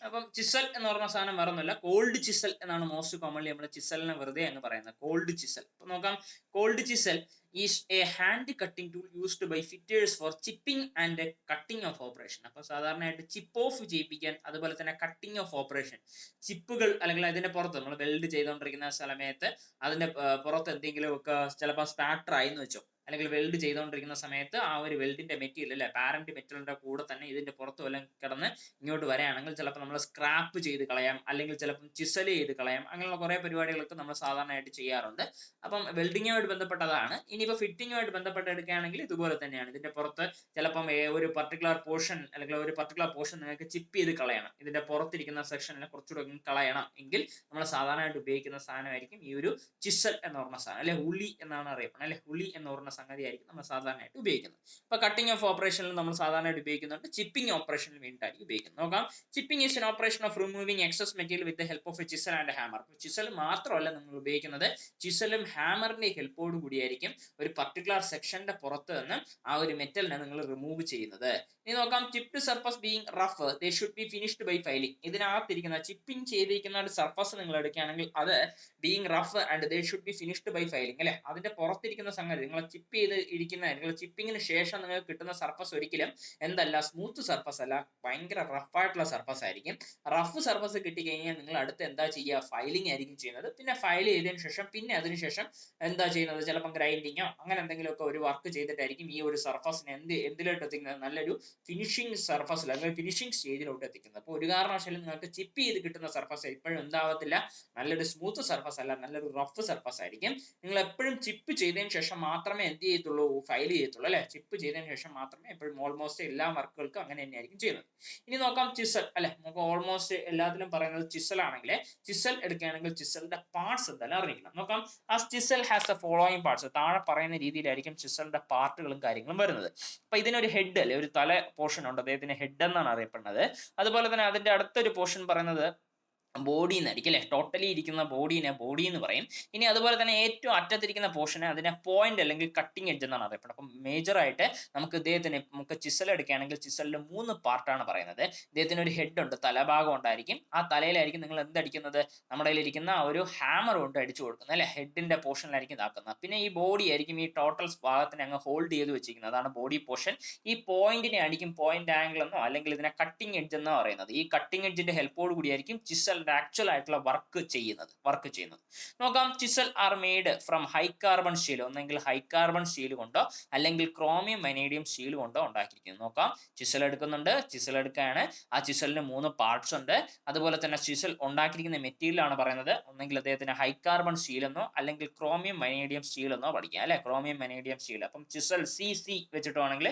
അപ്പം ചിസൽ എന്ന് പറഞ്ഞ സാധനം വേറെ ഒന്നുമില്ല, കോൾഡ് ചിസൽ എന്നാണ് മോസ്റ്റ് കോമൺലി നമ്മൾ ചിസലിനെ വെറുതെ എന്ന് പറയുന്നത്, കോൾഡ് ചിസൽ. അപ്പൊ നോക്കാം, cold chisel is a hand cutting tool used by fitters for chipping and cutting off operation. അപ്പൊ സാധാരണയായിട്ട് ചിപ്പ് ഓഫ് ചെയ്യിപ്പിക്കാൻ, അതുപോലെ തന്നെ കട്ടിംഗ് ഓഫ് ഓപ്പറേഷൻ, ചിപ്പുകൾ അല്ലെങ്കിൽ അതിന്റെ പുറത്ത് നമ്മൾ വെൽഡ് ചെയ്തുകൊണ്ടിരിക്കുന്ന സമയത്ത് അതിന്റെ പുറത്ത് എന്തെങ്കിലും ഒക്കെ ചിലപ്പോൾ സ്പാറ്റർ ആയി എന്ന് വെച്ചോ, അല്ലെങ്കിൽ വെൽഡ് ചെയ്തുകൊണ്ടിരിക്കുന്ന സമയത്ത് ആ ഒരു വെൽഡിന്റെ മെറ്റീരിയൽ അല്ലെ, പാരന്റ് മെറ്റീരിയലിന്റെ കൂടെ തന്നെ ഇതിന്റെ പുറത്ത് വല്ലതും കിടന്ന് ഇങ്ങോട്ട് വരികയാണെങ്കിൽ ചിലപ്പോൾ നമ്മൾ സ്ക്രാപ്പ് ചെയ്ത് കളയാം, അല്ലെങ്കിൽ ചിലപ്പം ചിസൽ ചെയ്ത് കളയാം. അങ്ങനെയുള്ള കുറേ പരിപാടികളൊക്കെ നമ്മൾ സാധാരണയായിട്ട് ചെയ്യാറുണ്ട്. അപ്പം വെൽഡിങ്ങുമായിട്ട് ബന്ധപ്പെട്ടതാണ്. ഇനിയിപ്പോൾ ഫിറ്റിങ്ങുമായിട്ട് ബന്ധപ്പെട്ട് എടുക്കുകയാണെങ്കിൽ ഇതുപോലെ തന്നെയാണ്. ഇതിന്റെ പുറത്ത് ചിലപ്പം ഒരു പർട്ടിക്കുലർ പോർഷൻ അല്ലെങ്കിൽ ഒരു പർട്ടിക്കുലർ പോർഷൻ നിങ്ങൾക്ക് ചിപ്പ് ചെയ്ത് കളയണം, ഇതിന്റെ പുറത്തിരിക്കുന്ന സെക്ഷനിൽ കുറച്ചുകൂടെ കളയണം എങ്കിൽ നമ്മൾ സാധാരണയായിട്ട് ഉപയോഗിക്കുന്ന സാധനമായിരിക്കും ഈ ഒരു ചിസൽ എന്ന് പറഞ്ഞ സാധനം, അല്ലെ ഉളി എന്നാണ് അറിയപ്പെടുന്നത്, അല്ലെ ഉളി എന്ന് പറഞ്ഞ സംഗതിയായിരിക്കും നമ്മൾ സാധാരണയായിട്ട് ഉപയോഗിക്കുന്നത്. ഇപ്പൊ കട്ടിംഗ് ഓഫ് ഓപ്പറേഷനിൽ നമ്മൾ സാധാരണയായിട്ട് ഉപയോഗിക്കുന്നുണ്ട്, ചിപ്പിംഗ് ഓപ്പറേഷനിൽ വേണ്ടിയിട്ടായിരിക്കും ഉപയോഗിക്കുന്നത്. നോക്കാം, chipping is an operation of removing excess material with the help of a chisel and hammer. Chisel മാത്രമല്ല നിങ്ങൾ ഉപയോഗിക്കുന്നത്, ചിസലും ഹാമറിന്റെ ഹെൽപ്പോട് കൂടിയായിരിക്കും ഒരു പർട്ടിക്കുലർ സെക്ഷന്റെ പുറത്ത് നിന്ന് ആ ഒരു മെറ്റലിനെ നിങ്ങൾ റിമൂവ് ചെയ്യുന്നത്. ഇനി നോക്കാം, chipped surface being rough they should be finished by filing. ഇതിനകത്തിരിക്കുന്ന ചിപ്പിംഗ് ചെയ്തിരിക്കുന്ന ഒരു സർഫസ് നിങ്ങൾ എടുക്കുകയാണെങ്കിൽ അത് being rough and they should be finished by filing അല്ലെ. അതിന്റെ പുറത്തിരിക്കുന്ന സംഗതി നിങ്ങൾ ചിപ്പ് ചെയ്ത് ഇരിക്കുന്ന, നിങ്ങൾ ചിപ്പിങ്ങിന് ശേഷം നിങ്ങൾക്ക് കിട്ടുന്ന സർഫസ് ഒരിക്കലും എന്തല്ല, സ്മൂത്ത് സർഫസ് അല്ല, ഭയങ്കര റഫായിട്ടുള്ള സർഫസ് ആയിരിക്കും. റഫ് സർഫസ് കിട്ടിക്കഴിഞ്ഞാൽ നിങ്ങൾ അടുത്ത് എന്താ ചെയ്യുക, ഫയലിംഗ് ആയിരിക്കും ചെയ്യുന്നത്. പിന്നെ ഫയൽ ചെയ്തതിനു ശേഷം പിന്നെ അതിനുശേഷം എന്താ ചെയ്യുന്നത്, ചിലപ്പം ഗ്രൈൻഡിങ്ങോ അങ്ങനെ എന്തെങ്കിലുമൊക്കെ ഒരു വർക്ക് ചെയ്തിട്ടായിരിക്കും ഈ ഒരു സർഫസിനെ എന്തിലോട്ട് എത്തിക്കുന്നത്, നല്ലൊരു ഫിനിഷിംഗ് സർഫസിൽ അല്ലെങ്കിൽ ഫിനിഷിംഗ് സ്റ്റേജിലോട്ട് എത്തിക്കുന്നത്. അപ്പോൾ ഒരു കാരണവശാലും നിങ്ങൾക്ക് ചിപ്പ് ചെയ്ത് കിട്ടുന്ന സർഫസ് ഇപ്പോഴും എന്താവത്തില്ല, നല്ലൊരു സ്മൂത്ത് സർഫസ് അല്ല, നല്ലൊരു റഫ് സർഫസ് ആയിരിക്കും. നിങ്ങൾ എപ്പോഴും ചിപ്പ് ചെയ്തതിന് ശേഷം മാത്രമേ എന്ത് ചെയ്യത്തുള്ളൂ, ഫയൽ ചെയ്യത്തുള്ളൂ അല്ലെ. ചിപ്പ് ചെയ്തതിന് ശേഷം മാത്രമേ എപ്പോഴും ഓൾമോസ്റ്റ് എല്ലാ വർക്കുകൾക്കും അങ്ങനെ തന്നെയായിരിക്കും ചെയ്യുന്നത്. ഇനി നോക്കാം ചിസൽ അല്ലെ. നമുക്ക് ഓൾമോസ്റ്റ് എല്ലാത്തിലും പറയുന്നത് ചിസൽ ആണെങ്കിൽ, ചിസൽ എടുക്കുകയാണെങ്കിൽ ചിസലിന്റെ പാർട്സ് എന്തായാലും അറിഞ്ഞിരിക്കണം. നോക്കാം, ആ chisel has the following parts. താഴെ പറയുന്ന രീതിയിലായിരിക്കും ചിസലിന്റെ പാർട്ടുകളും കാര്യങ്ങളും വരുന്നത്. അപ്പൊ ഇതിനൊരു ഹെഡ് അല്ലെ, ഒരു തല പോർഷൻ ഉണ്ട്, അദ്ദേഹത്തിന് ഹെഡ് എന്നാണ് അറിയപ്പെടുന്നത്. അതുപോലെ തന്നെ അതിന്റെ അടുത്തൊരു പോർഷൻ പറയുന്നത് ബോഡി എന്നായിരിക്കും അല്ലെ. ടോട്ടലി ഇരിക്കുന്ന ബോഡീനെ ബോഡി എന്ന് പറയും. ഇനി അതുപോലെ തന്നെ ഏറ്റവും അറ്റത്തിരിക്കുന്ന പോർഷനെ അതിനെ പോയിന്റ് അല്ലെങ്കിൽ കട്ടിംഗ് എഡ്ജ് എന്നാണ് അറിയപ്പെടുന്നത്. അപ്പം മേജർ ആയിട്ട് നമുക്ക് ചിസൽ എടുക്കുകയാണെങ്കിൽ ചിസലിന്റെ 3 പാർട്ടാണ് പറയുന്നത്. ഇദ്ദേഹത്തിന് ഒരു ഹെഡ് ഉണ്ട്, തലഭാഗം ഉണ്ടായിരിക്കും. ആ തലയിലായിരിക്കും നിങ്ങൾ എന്തടിക്കുന്നത്, നമ്മുടെ കയ്യിലിരിക്കുന്ന ആ ഒരു ഹാമർ കൊണ്ട് അടിച്ചു കൊടുക്കുന്നത് അല്ലെ. ഹെഡിന്റെ പോർഷനിലായിരിക്കും ഇതാക്കുന്നത്. പിന്നെ ഈ ബോഡി ആയിരിക്കും ഈ ടോട്ടൽ ഭാഗത്തിനെ അങ്ങ് ഹോൾഡ് ചെയ്ത് വെച്ചിരിക്കുന്നത്, അതാണ് ബോഡി പോർഷൻ. ഈ പോയിന്റിനെ ആയിരിക്കും പോയിന്റ് ആംഗിൾ എന്നോ അല്ലെങ്കിൽ ഇതിനെ കട്ടിംഗ് എഡ്ജ് എന്നോ പറയുന്നത്. ഈ കട്ടിംഗ് എഡ്ജിന്റെ ഹെൽപ്പോട് കൂടിയായിരിക്കും ചിസൽ ആക്ച്വൽ ആയിട്ടുള്ള വർക്ക് ചെയ്യുന്നത്. നോക്കാം, chisel are made from high carbon steel. ഒന്നെങ്കിൽ ഹൈ കാർബൺ സ്റ്റീൽ കൊണ്ടോ അല്ലെങ്കിൽ ക്രോമിയം വനേഡിയം സ്റ്റീൽ കൊണ്ടോ ഉണ്ടാക്കിയിരിക്കുന്നു. നോക്കാം, ചിസൽ എടുക്കുന്നുണ്ട്, ചിസൽ എടുക്കുകയാണ്. ആ ചിസലിന് 3 പാർട്സ് ഉണ്ട്. അതുപോലെ തന്നെ ചിസൽ ഉണ്ടാക്കിയിരിക്കുന്ന മെറ്റീരിയൽ ആണ് പറയുന്നത്, ഒന്നെങ്കിൽ അദ്ദേഹത്തിന് ഹൈ കാർബൺ സ്റ്റീൽ എന്നോ അല്ലെങ്കിൽ ക്രോമിയം വനേഡിയം സ്റ്റീൽ എന്നോ പഠിക്കാം അല്ലെ. ക്രോമിയം വനേഡിയം സ്റ്റീൽ, അപ്പം ചിസൽ സി വെച്ചിട്ട് വേണമെങ്കിൽ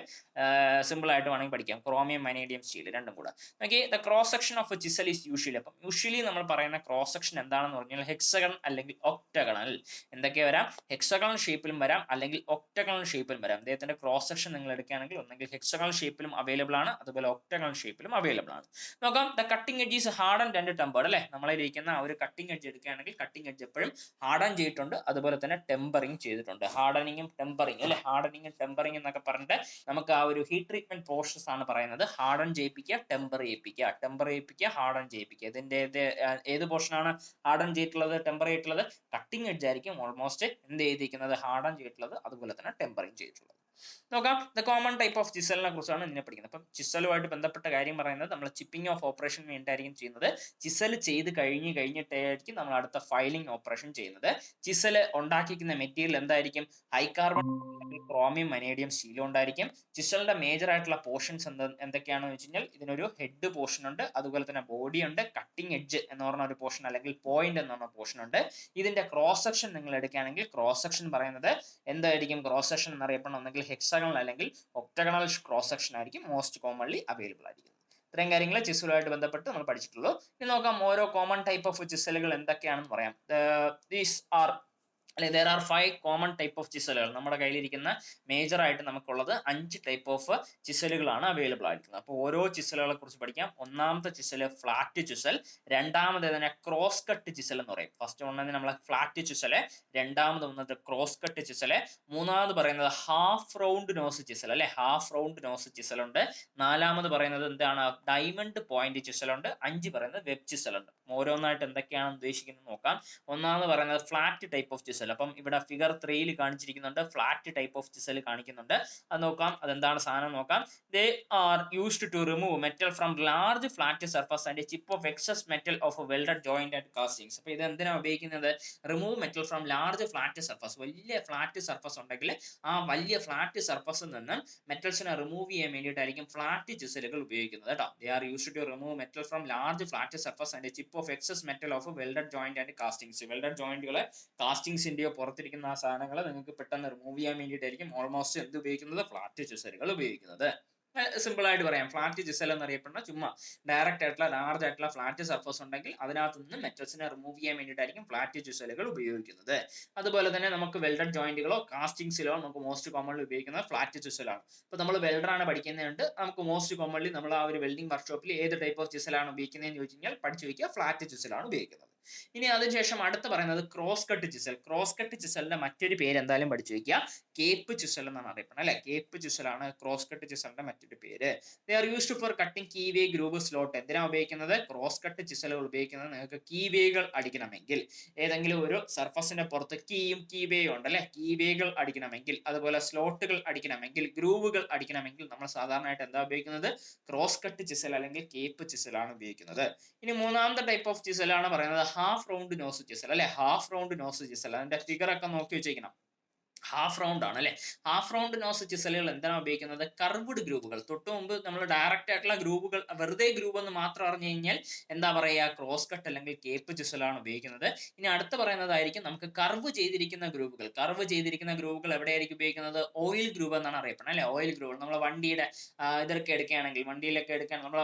സിമ്പിൾ ആയിട്ട് വേണമെങ്കിൽ പഠിക്കാം, ക്രോമിയം വനേഡിയം സ്റ്റീൽ രണ്ടും കൂടെ. Okay, the cross section of chisel is usually. അപ്പം യൂഷ്വലി നമ്മൾ പറയുന്ന ക്രോസ് സെക്ഷൻ എന്താണെന്ന് പറഞ്ഞാൽ ഹെക്സഗൺ അല്ലെങ്കിൽ ഒക്ടഗണൽ. എന്തൊക്കെ വരാം, ഹെക്സഗണൽ ഷേപ്പിലും വരാം അല്ലെങ്കിൽ ഒക്ടഗണൽ ഷേപ്പിലും വരാം. അദ്ദേഹത്തിന്റെ ക്രോസ് സെക്ഷൻ നിങ്ങൾ എടുക്കുകയാണെങ്കിൽ ഒന്നെങ്കിൽ ഹെക്സഗണൽ ഷേപ്പിലും അവൈലബിൾ ആണ്, അതുപോലെ ഒക്ടഗണൽ ഷേപ്പിലും അവൈലബിൾ ആണ്. നോക്കാം, the cutting edge is hardened and tempered അല്ലെ. നമ്മളിരിക്കുന്ന ആ ഒരു കട്ടിംഗ് എഡ്ജ് എടുക്കുകയാണെങ്കിൽ കട്ടിംഗ് എഡ്ജ് എപ്പോഴും ഹാർഡൻ ചെയ്തിട്ടുണ്ട്, അതുപോലെ തന്നെ ടെമ്പറിങ് ചെയ്തിട്ടുണ്ട്. ഹാർഡനിങ്ങും ടെമ്പറിങ് അല്ലെ, ഹാർഡനിങ്ങും ടെമ്പറിങ് എന്നൊക്കെ പറഞ്ഞിട്ട് നമുക്ക് ആ ഒരു ഹീറ്റ് ട്രീറ്റ്മെന്റ് പ്രോസസ് ആണ് പറയുന്നത്. ഹാർഡൻ ചെയ്യിപ്പിക്കുക, ടെമ്പർ ചെയ്യിപ്പിക്കുക, ഹാർഡൻ ചെയ്യിപ്പിക്കുക. ഇതിന്റെ ഏത് പോർഷനാണ് ഹാർഡൻ ചെയ്തിട്ടുള്ളത്, ടെമ്പർ ചെയ്തിട്ടുള്ളത്? കട്ടിംഗ് എഡ്ജ് ആയിരിക്കും ഓൾമോസ്റ്റ് എന്ത് ചെയ്തിരിക്കുന്നത്, ഹാർഡൻ ചെയ്തിട്ടുള്ളത്, അതുപോലെ തന്നെ ടെമ്പറിങ് ചെയ്തിട്ടുള്ളത്. നോക്കാം, ദ കോമൺ ടൈപ്പ് ഓഫ് ചിസലിനെ കുറിച്ചാണ് ഇതിനെ പഠിക്കുന്നത്. അപ്പം ചിസലുമായിട്ട് ബന്ധപ്പെട്ട കാര്യം പറയുന്നത് നമ്മൾ ചിപ്പിംഗ് ഓഫ് ഓപ്പറേഷൻ വേണ്ടിയായിരിക്കും ചെയ്യുന്നത്. ചിസൽ ചെയ്ത് കഴിഞ്ഞിട്ടായിരിക്കും നമ്മൾ അടുത്ത ഫയലിംഗ് ഓപ്പറേഷൻ ചെയ്യുന്നത്. ചിസൽ ഉണ്ടാക്കിയിരിക്കുന്ന മെറ്റീരിയൽ എന്തായിരിക്കും, high carbon chromium vanadium steel ഉണ്ടായിരിക്കും. ചിസലിന്റെ മേജർ ആയിട്ടുള്ള പോർഷൻസ് എന്തൊക്കെയാണെന്ന് വെച്ച് കഴിഞ്ഞാൽ ഇതിനൊരു ഹെഡ് പോർഷൻ ഉണ്ട്, അതുപോലെ തന്നെ ബോഡി ഉണ്ട്, കട്ടിംഗ് എഡ്ജ് എന്ന് പറഞ്ഞ ഒരു പോർഷൻ അല്ലെങ്കിൽ പോയിന്റ് എന്ന് പറഞ്ഞ പോർഷൻ ഉണ്ട്. ഇതിന്റെ ക്രോസ് സെക്ഷൻ നിങ്ങൾ എടുക്കുകയാണെങ്കിൽ ക്രോസ് സെക്ഷൻ പറയുന്നത് എന്തായിരിക്കും, ക്രോസ് സെക്ഷൻ എന്നറിയപ്പെടുന്ന ഒന്നെങ്കിൽ ഹെക്സഗണൽ അല്ലെങ്കിൽ ഒക്ടഗണൽ ക്രോസ് സെക്ഷൻ ആയിരിക്കും മോസ്റ്റ് കോമൺലി അവൈലബിൾ ആയിരിക്കും. ഇത്രയും കാര്യങ്ങൾ ചിസലുമായിട്ട് ബന്ധപ്പെട്ട് നമ്മൾ പഠിച്ചിട്ടുള്ളൂ. ഇനി നോക്കാം ഓരോ കോമൺ ടൈപ്പ് ഓഫ് ചിസലുകൾ എന്തൊക്കെയാണെന്ന് പറയാം. ദീസ് ആർ അല്ലെ there are 5 common type of ചിസലുകൾ നമ്മുടെ കയ്യിലിരിക്കുന്ന മേജർ ആയിട്ട് നമുക്കുള്ളത് 5 ടൈപ്പ് ഓഫ് ചിസലുകളാണ് അവൈലബിൾ ആയിരിക്കുന്നത്. അപ്പോൾ ഓരോ ചിസലുകളെ കുറിച്ച് പഠിക്കാം. ഒന്നാമത്തെ ചിസൽ ഫ്ലാറ്റ് ചിസൽ, രണ്ടാമത് ഇതിനെ ക്രോസ് കട്ട് ചിസൽ എന്ന് പറയും. ഫസ്റ്റ് ഒന്നതിന് നമ്മൾ ഫ്ലാറ്റ് ചിസല്, രണ്ടാമത് വന്നത് ക്രോസ് കട്ട് ചിസല്, മൂന്നാമത് പറയുന്നത് ഹാഫ് റൗണ്ട് നോസ് ചിസൽ അല്ലെ ഹാഫ് റൗണ്ട് നോസ് ചിസൽ ഉണ്ട്, നാലാമത് പറയുന്നത് എന്താണ് ഡയമണ്ട് പോയിന്റ് ചിസൽ ഉണ്ട്, 5 പറയുന്നത് വെബ് ചിസൽ ഉണ്ട്. ഓരോന്നായിട്ട് എന്തൊക്കെയാണ് ഉദ്ദേശിക്കുന്നത് നോക്കാം. ഒന്നാമത് പറയുന്നത് ഫ്ലാറ്റ് ടൈപ്പ് ഓഫ് ചിസൽ. അപ്പം ഇവിടെ ഫിഗർ 3ൽ കാണിച്ചിരിക്കുന്നുണ്ട് ഫ്ലാറ്റ് ടൈപ്പ് ഓഫ് ചിസൽ കാണിക്കുന്നുണ്ട്. അത് നോക്കാം, അതെന്താണ് സാധനം നോക്കാം. They are used to remove metal from large flat surface and chip off excess metal of welded joint and castings. അപ്പൊ ഇത് എന്തിനാണ് ഉപയോഗിക്കുന്നത്? Remove metal from large flat surface, വലിയ ഫ്ലാറ്റ് സർഫസ് ഉണ്ടെങ്കിൽ ആ വലിയ ഫ്ലാറ്റ് സർഫസിൽ നിന്ന് മെറ്റൽസിനെ റിമൂവ് ചെയ്യാൻ വേണ്ടിയിട്ടായിരിക്കും ഫ്ലാറ്റ് ചിസലുകൾ ഉപയോഗിക്കുന്നത് കേട്ടോ. They are used to remove metal from large flat surface and chip off excess metal of welded joint and castings. Welded ജോയിന്റുകളെ കാസ്റ്റിംഗ്സിന്റെയോ പുറത്തിരിക്കുന്ന ആ സാധനങ്ങൾ നിങ്ങൾക്ക് പെട്ടെന്ന് റിമൂവ് ചെയ്യാൻ വേണ്ടിയിട്ടായിരിക്കും ഓൾമോസ്റ്റ് എന്ത് ഉപയോഗിക്കുന്നത്? ഫ്ലാറ്റ് ചിസലുകൾ ഉപയോഗിക്കുന്നത്. സിമ്പിൾ ആയിട്ട് പറയാം, ഫ്ലാറ്റ് ചിസൽ എന്നറിയപ്പെടുന്ന ചുമ്മാ ഡയറക്റ്റ് ആയിട്ടുള്ള ലാർജ് ആയിട്ടുള്ള ഫ്ലാറ്റ് സർഫസ് ഉണ്ടെങ്കിൽ അതിനകത്ത് നിന്ന് മെറ്റൽസിനെ റിമൂവ് ചെയ്യാൻ വേണ്ടിയിട്ടായിരിക്കും ഫ്ലാറ്റ് ചിസലുകൾ ഉപയോഗിക്കുന്നത്. അതുപോലെ തന്നെ നമുക്ക് വെൽഡഡ് ജോയിന്റുകളോ കാസ്റ്റിംഗ്സിലോ നമുക്ക് മോസ്റ്റ് കോമൺലി ഉപയോഗിക്കുന്നത് ഫ്ലാറ്റ് ചിസലാണ്. ഇപ്പൊ നമ്മൾ വെൽഡറാണ് പഠിക്കുന്നതുകൊണ്ട് നമുക്ക് മോസ്റ്റ് കോമൺലി നമ്മൾ ആ ഒരു വെൽഡിംഗ് വർക്ക്ഷോപ്പിൽ ഏത് ടൈപ്പ് ഓഫ് ചിസലാണ് ഉപയോഗിക്കുന്നതെന്ന് ചോദിച്ചു കഴിഞ്ഞാൽ പഠിച്ചു വയ്ക്കുക, ഫ്ലാറ്റ് ചിസലാണ് ഉപയോഗിക്കുന്നത്. ഇനി അതിനുശേഷം അടുത്ത് പറയുന്നത് cross cut chisel. Cross cut ചിസലിന്റെ മറ്റൊരു പേര് എന്തായാലും പഠിച്ചു വയ്ക്കുക, കേപ്പ് ചിസൽ എന്നാണ് അറിയപ്പെടുന്നത് അല്ലെ. കേപ്പ് ചിസലാണ് ക്രോസ് കട്ട് ചിസലിന്റെ മറ്റൊരു പേര്. ദേ are used for cutting keyway groove slot. എന്തിനാണ് ഉപയോഗിക്കുന്നത്? ക്രോസ് കട്ട് ചിസലുകൾ ഉപയോഗിക്കുന്നത് നിങ്ങൾക്ക് കീവേകൾ അടിക്കണമെങ്കിൽ, ഏതെങ്കിലും ഒരു സർഫസിന്റെ പുറത്ത് കീയും കീവേയും ഉണ്ടല്ലേ, കീവേകൾ അടിക്കണമെങ്കിൽ, അതുപോലെ സ്ലോട്ടുകൾ അടിക്കണമെങ്കിൽ, ഗ്രൂവുകൾ അടിക്കണമെങ്കിൽ നമ്മൾ സാധാരണയായിട്ട് എന്താ ഉപയോഗിക്കുന്നത്? ക്രോസ് കട്ട് ചിസൽ അല്ലെങ്കിൽ കേപ്പ് ചിസലാണ് ഉപയോഗിക്കുന്നത്. ഇനി മൂന്നാമത്തെ ടൈപ്പ് ഓഫ് ചിസലാണ് പറയുന്നത് ഹാഫ് റൗണ്ട് നോസ് ചിസൽ അല്ലെ. ഹാഫ് റൗണ്ട് നോസ് ചിസൽ, അതിന്റെ ഫിഗർ ഒക്കെ നോക്കി വെച്ചേക്കണം. ഹാഫ് റൗണ്ട് ആണ് അല്ലെ. ഹാഫ് റൗണ്ട് നോസ് ചിസലുകൾ എന്താണ് ഉപയോഗിക്കുന്നത്? കർവ്ഡ് ഗ്രൂവുകൾ. തൊട്ട് മുമ്പ് നമ്മൾ ഡയറക്റ്റ് ആയിട്ടുള്ള ഗ്രൂവുകൾ വെറുതെ ഗ്രൂവ് എന്ന് മാത്രം അറിഞ്ഞു കഴിഞ്ഞാൽ എന്താ പറയുക? ക്രോസ് കട്ട് അല്ലെങ്കിൽ കേപ്പ് ചിസലാണ് ഉപയോഗിക്കുന്നത്. ഇനി അടുത്ത് പറയുന്നതായിരിക്കും നമുക്ക് കർവ് ചെയ്തിരിക്കുന്ന ഗ്രൂവുകൾ. കർവ് ചെയ്തിരിക്കുന്ന ഗ്രൂവുകൾ എവിടെയായിരിക്കും ഉപയോഗിക്കുന്നത്? ഓയിൽ ഗ്രൂവ് എന്നാണ് അറിയപ്പെടുന്നത് അല്ലെ. ഓയിൽ ഗ്രൂവ് നമ്മൾ വണ്ടിയുടെ ഇതൊക്കെ എടുക്കുകയാണെങ്കിൽ, വണ്ടിയിലൊക്കെ എടുക്കുകയാണെങ്കിൽ നമ്മൾ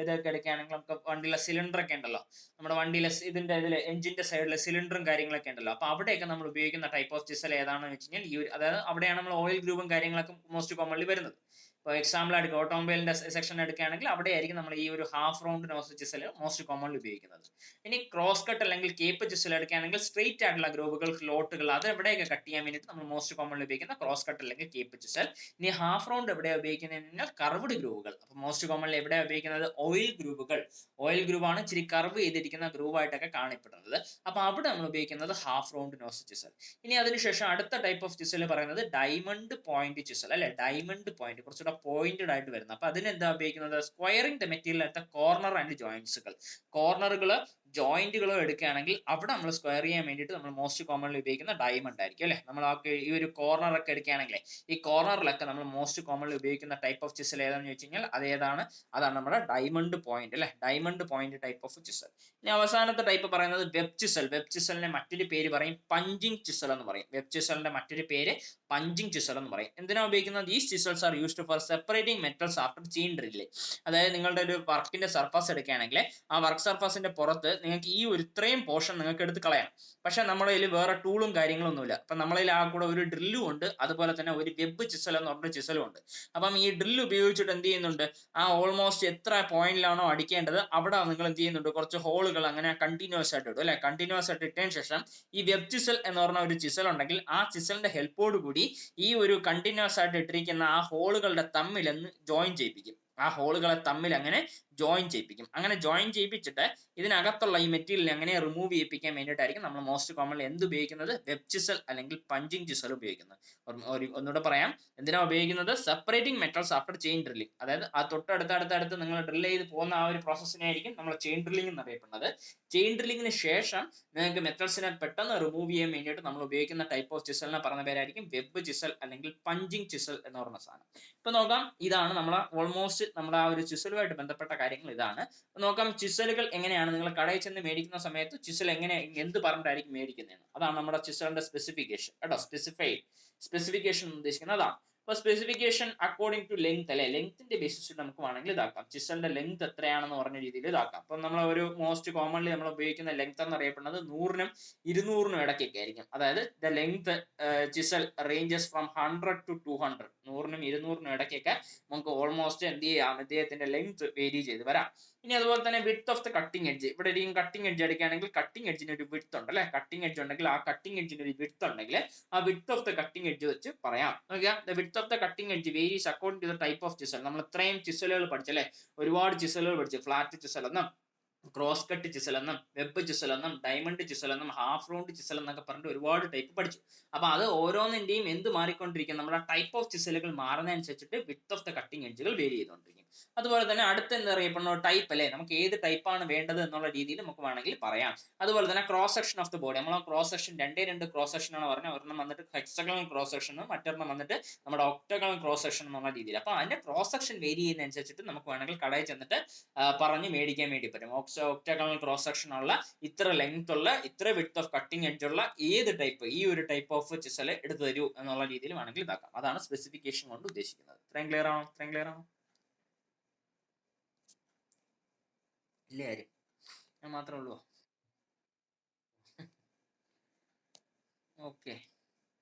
ഇതൊക്കെ എടുക്കുകയാണെങ്കിൽ നമുക്ക് വണ്ടിയിലെ സിലിണ്ടർ ഒക്കെ ഉണ്ടല്ലോ, നമ്മുടെ വണ്ടിയിലെ ഇതിന്റെ ഇതിൽ എഞ്ചിന്റെ സൈഡിലെ സിലിണ്ടറും കാര്യങ്ങളൊക്കെ ഉണ്ടല്ലോ, അപ്പൊ അവിടെയൊക്കെ നമ്മൾ ഉപയോഗിക്കുന്ന ടൈപ്പ് ഓഫ് ചിസൽ ഏതാണെന്ന് വെച്ച് കഴിഞ്ഞാൽ ഈ അതായത് അവിടെയാണ് നമ്മൾ ഓയിൽ ഗ്രൂവും കാര്യങ്ങളൊക്കെ മോസ്റ്റ് കോമൺലി വരുന്നത്. ഇപ്പോൾ എക്സാമ്പിൾ ആയിട്ട് ഓട്ടോമൊബൈലിന്റെ സെക്ഷൻ എടുക്കുകയാണെങ്കിൽ അവിടെയായിരിക്കും നമ്മൾ ഈ ഒരു half round nose chisel most commonly ഉപയോഗിക്കുന്നത്. ഇനി ക്രോസ് കട്ട് അല്ലെങ്കിൽ കേപ്പ് ചിസൽ എടുക്കുകയാണെങ്കിൽ സ്ട്രെയിറ്റ് ആയിട്ടുള്ള ഗ്രൂവുകൾ, ലോട്ടുകൾ, അത് എവിടെയൊക്കെ കട്ട് ചെയ്യാൻ വേണ്ടിയിട്ട് നമ്മൾ മോസ്റ്റ് കോമൺലി ഉപയോഗിക്കുന്ന ക്രോസ് കട്ട് അല്ലെങ്കിൽ കേപ്പ് ചിസൽ. ഇനി ഹാഫ് റൗണ്ട് എവിടെയാണ് ഉപയോഗിക്കുന്നത്? കർവ്ഡ് ഗ്രൂവുകൾ. അപ്പോൾ മോസ്റ്റ് കോമൺലി എവിടെയാണ് ഉപയോഗിക്കുന്നത്? ഓയിൽ ഗ്രൂവുകൾ. ഓയിൽ ഗ്രൂവ് ആണ് ഇച്ചിരി കർവ് ചെയ്തിരിക്കുന്ന ഗ്രൂവ് ആയിട്ടൊക്കെ കാണപ്പെടുന്നത്. അപ്പൊ അവിടെ നമ്മൾ ഉപയോഗിക്കുന്നത് ഹാഫ് റൗണ്ട് നോസ് ചിസൽ. ഇനി അതിനുശേഷം അടുത്ത ടൈപ്പ് ഓഫ് ചിസൽ പറയുന്നത് ഡയമണ്ട് പോയിന്റ് ചിസൽ അല്ലെ. ഡയമണ്ട് പോയിന്റ് കുറച്ചുകൂടെ പോയിന്റഡ് ആയിട്ട് വരുന്നത്. അപ്പൊ അതിന് എന്താ ഉപയോഗിക്കുന്നത്? Squaring the material at the corner and ജോയിന്റ്സുകൾ. കോർണറുകൾ ജോയിന്റുകളോ എടുക്കുകയാണെങ്കിൽ അവിടെ നമ്മൾ സ്ക്വയർ ചെയ്യാൻ വേണ്ടിയിട്ട് നമ്മൾ മോസ്റ്റ് കോമൺലി ഉപയോഗിക്കുന്ന ഡയമണ്ട് ആയിരിക്കും അല്ലെ. നമ്മൾ ഈ ഒരു കോർണർ ഒക്കെ എടുക്കുകയാണെങ്കിൽ ഈ കോർണറിലൊക്കെ നമ്മൾ മോസ്റ്റ് കോമൺലി ഉപയോഗിക്കുന്ന ടൈപ്പ് ഓഫ് ചിസൽ ഏതാണെന്ന് ചോദിച്ചു കഴിഞ്ഞാൽ അത് ഏതാണ്? അതാണ് നമ്മുടെ ഡയമണ്ട് പോയിന്റ് അല്ലെ. Diamond point type of chisel. ഇനി അവസാനത്തെ ടൈപ്പ് പറയുന്നത് വെബ് ചിസൽ. വെബ് ചിസലിന്റെ മറ്റൊരു പേര് പറയും പഞ്ചിങ് ചിസൽ എന്ന് പറയും. വെബ് ചിസലിന്റെ മറ്റൊരു പേര് പഞ്ചിങ് ചിസൽ എന്ന് പറയും. എന്തിനാണ് ഉപയോഗിക്കുന്നത്? ഈ chisels R used four separating metals after chain drilling. അതായത് നിങ്ങളുടെ ഒരു വർക്കിന്റെ സർഫസ് എടുക്കുകയാണെങ്കിൽ ആ വർക്ക് സർഫസിന്റെ പുറത്ത് നിങ്ങൾക്ക് ഈ ഒരു ഇത്രയും പോർഷൻ നിങ്ങൾക്ക് എടുത്ത് കളയാം. പക്ഷെ നമ്മുടെ കയ്യിൽ വേറെ ടൂളും കാര്യങ്ങളൊന്നുമില്ല. അപ്പൊ നമ്മളെ ആ കൂടെ ഒരു ഡ്രില്ലും ഉണ്ട്, അതുപോലെ തന്നെ ഒരു വെബ് ചിസൽ എന്ന് പറഞ്ഞ ചിസലും ഉണ്ട്. അപ്പം ഈ ഡ്രില്ല് ഉപയോഗിച്ചിട്ട് എന്ത് ചെയ്യുന്നുണ്ട്? ആ ഓൾമോസ്റ്റ് എത്ര പോയിന്റിലാണോ അടിക്കേണ്ടത് അവിടെ നിങ്ങൾ എന്ത് ചെയ്യുന്നുണ്ട്? കുറച്ച് ഹോളുകൾ അങ്ങനെ കണ്ടിന്യൂസ് ആയിട്ട് ഇടും അല്ലെ. കണ്ടിന്യൂസ് ആയിട്ട് ഇട്ടതിന് ശേഷം ഈ വെബ് ചിസൽ എന്ന് പറഞ്ഞ ഒരു ചിസൽ ഉണ്ടെങ്കിൽ ആ ചിസലിന്റെ ഹെൽപ്പോട് കൂടി ഈ ഒരു കണ്ടിന്യൂസ് ആയിട്ട് ഇട്ടിരിക്കുന്ന ആ ഹോളുകളുടെ തമ്മിൽ ജോയിൻ ചെയ്യിപ്പിക്കും. ആ ഹോളുകളെ തമ്മിൽ അങ്ങനെ ജോയിൻ ചെയ്യിപ്പിക്കും. അങ്ങനെ ജോയിൻ ചെയ്യിപ്പിച്ചിട്ട് ഇതിനകത്തുള്ള ഈ മെറ്റീരിയൽ അങ്ങനെ റിമൂവ് ചെയ്യിപ്പിക്കാൻ വേണ്ടിയിട്ടായിരിക്കും നമ്മൾ മോസ്റ്റ് കോമൺലി എന്ത് ഉപയോഗിക്കുന്നത്? വെബ് ചിസൽ അല്ലെങ്കിൽ പഞ്ചിങ് ചിസൽ ഉപയോഗിക്കുന്നത്. ഒന്നുകൂടെ പറയാം, എന്തിനാ ഉപയോഗിക്കുന്നത്? Separating metals after chain drilling. അതായത് ആ തൊട്ടടുത്തടുത്തടുത്ത് നിങ്ങൾ ഡ്രിൽ ചെയ്ത് പോകുന്ന ആ ഒരു പ്രോസസ്സിനായിരിക്കും നമ്മൾ ചെയിൻ ഡ്രില്ലിംഗ് എന്ന് അറിയപ്പെടുന്നത്. ചെയിൻ ഡ്രില്ലിങ്ങിന് ശേഷം നിങ്ങൾക്ക് മെറ്റൽസിനെ പെട്ടെന്ന് റിമൂവ് ചെയ്യാൻ വേണ്ടിയിട്ട് നമ്മൾ ഉപയോഗിക്കുന്ന ടൈപ്പ് ഓഫ് ചിസലിനെ പറഞ്ഞ പേരായിരിക്കും വെബ് ചിസൽ അല്ലെങ്കിൽ പഞ്ചിങ് ചിസൽ എന്ന് പറഞ്ഞ സാധനം. ഇപ്പൊ നോക്കാം, ഇതാണ് നമ്മളെ ഓൾമോസ്റ്റ് നമ്മുടെ ആ ഒരു ചിസലുമായിട്ട് ബന്ധപ്പെട്ട കാര്യങ്ങൾ ഇതാണ്. നോക്കാം ചിസലുകൾ എങ്ങനെയാണ് നിങ്ങൾ കടയിൽ ചെന്ന് മേടിക്കുന്ന സമയത്ത് ചിസൽ എങ്ങനെ എന്ത് പറഞ്ഞിട്ടായിരിക്കും മേടിക്കുന്നതെന്ന്. അതാണ് നമ്മുടെ ചിസലിന്റെ സ്പെസിഫിക്കേഷൻ കേട്ടോ. സ്പെസിഫിക്കേഷൻ ഉദ്ദേശിക്കുന്നത് അതാണ്. അപ്പോൾ സ്പെസിഫിക്കേഷൻ അക്കോർഡിംഗ് ടു ലെങ്ത് അല്ലെ, ലെങ്ത്തിന്റെ ബേസിസിൽ നമുക്ക് വേണമെങ്കിൽ ഇതാക്കാം. ചിസലിന്റെ ലെങ്ത് എത്രയാണെന്ന് പറഞ്ഞ രീതിയിൽ ഇതാക്കാം. അപ്പം നമ്മൾ ഒരു മോസ്റ്റ് കോമൺലി നമ്മൾ ഉപയോഗിക്കുന്ന ലെങ്ത് എന്ന് അറിയപ്പെടുന്നത് 100നും 200നും ഇടയ്ക്കൊക്കെ ആയിരിക്കും. അതായത് the length chisel ranges from 100 to 200, 100നും 200നും ഇടയ്ക്കൊക്കെ നമുക്ക് ഓൾമോസ്റ്റ് എന്ത് ചെയ്യാം, ഇദ്ദേഹത്തിന്റെ ലെങ്ത് വേരി ചെയ്ത് വരാം. ഇനി അതുപോലെ തന്നെ width of the cutting edge, ഇവിടെ ഒരു കട്ടിംഗ് എഡ്ജ് എടുക്കുകയാണെങ്കിൽ കട്ടിംഗ് എഡ്ജിന് ഒരു വിഡ്ത്ത് ഉണ്ട് അല്ലെ, കട്ടിംഗ് എഡ്ജ് ഉണ്ടെങ്കിൽ ആ കട്ടിംഗ് എഡ്ജിന് ഒരു വിഡ്ത്ത് ഉണ്ടെങ്കിൽ ആ width of the cutting edge വെച്ച് പറയാം. നോക്കിയാ, the width of the cutting edge varies according to the type of chisel. നമ്മൾ ഇത്രയും ചിസലുകൾ പഠിച്ചല്ലേ, ഒരുപാട് ചിസലുകൾ പഠിച്ചു. ഫ്ലാറ്റ് ചിസൽ എന്നും ക്രോസ് കട്ട് ചിസൽ എന്നും വെബ് ചിസൽ എന്നും ഡയമണ്ട് ചിസൽ എന്നും ഹാഫ് റൗണ്ട് ചിസൽ എന്നൊക്കെ പറഞ്ഞിട്ട് ഒരുപാട് ടൈപ്പ് പഠിച്ചു. അപ്പൊ അത് ഓരോന്നിന്റെയും എന്ത് മാറിക്കൊണ്ടിരിക്കും, നമ്മുടെ ടൈപ്പ് ഓഫ് ചിസലുകൾ മാറുന്നതനുസരിച്ചിട്ട് വിഡ്ത്ത് ഓഫ് ദ കട്ടിംഗ് എഡ്ജുകൾ വേരി ചെയ്തുകൊണ്ടിരിക്കും. അതുപോലെ തന്നെ അടുത്ത എന്താ അറിയപ്പെടുന്ന ടൈപ്പ് അല്ലേ, നമുക്ക് ഏത് ടൈപ്പാണ് വേണ്ടത് എന്നുള്ള രീതിയിൽ നമുക്ക് വേണമെങ്കിൽ പറയാം. അതുപോലെ തന്നെ cross section of the body, നമ്മൾ ക്രോസ് സെക്ഷൻ രണ്ട് ക്രോസ് സെക്ഷൻ ആണ് പറഞ്ഞത്. ഒരെണ്ണം വന്നിട്ട് ഹെക്സഗണൽ ക്രോസ് സെക്ഷൻ, മറ്റൊരെണ്ണം വന്നിട്ട് നമ്മുടെ ഒക്ടഗണൽ ക്രോസ് സെക്ഷൻ എന്നുള്ള രീതിയിൽ. അപ്പൊ അതിന്റെ ക്രോസ് സെക്ഷൻ വേരി ചെയ്യുന്നതനുസരിച്ചിട്ട് നമുക്ക് വേണമെങ്കിൽ കടയിൽ ചെന്നിട്ട് പറഞ്ഞ് മേടിക്കാൻ വേണ്ടി പറ്റും. ഒക്ടഗണൽ ക്രോസ് സെക്ഷൻ ഉള്ള ഇത്ര ലെങ്ത് ഉള്ള ഇത്ര വിഡ്ത്ത് ഓഫ് കട്ടിംഗ് എഡ്ജ് ഉള്ള ഏത് ടൈപ്പ്, ഈ ഒരു ടൈപ്പ് ഓഫ് ചിസൽ എടുത്തു തരൂ എന്നുള്ള രീതിയിൽ വേണമെങ്കിൽ ഇതാക്കാം. അതാണ് സ്പെസിഫിക്കേഷൻ കൊണ്ട് ഉദ്ദേശിക്കുന്നത്. ഇത്രയും ക്ലിയർ ആണോ? ഇത്രയും ക്ലിയർ ആണോ? ഇല്ലേ, ആരും ഞാൻ മാത്രമേ ഉള്ളൂ? ഓക്കെ.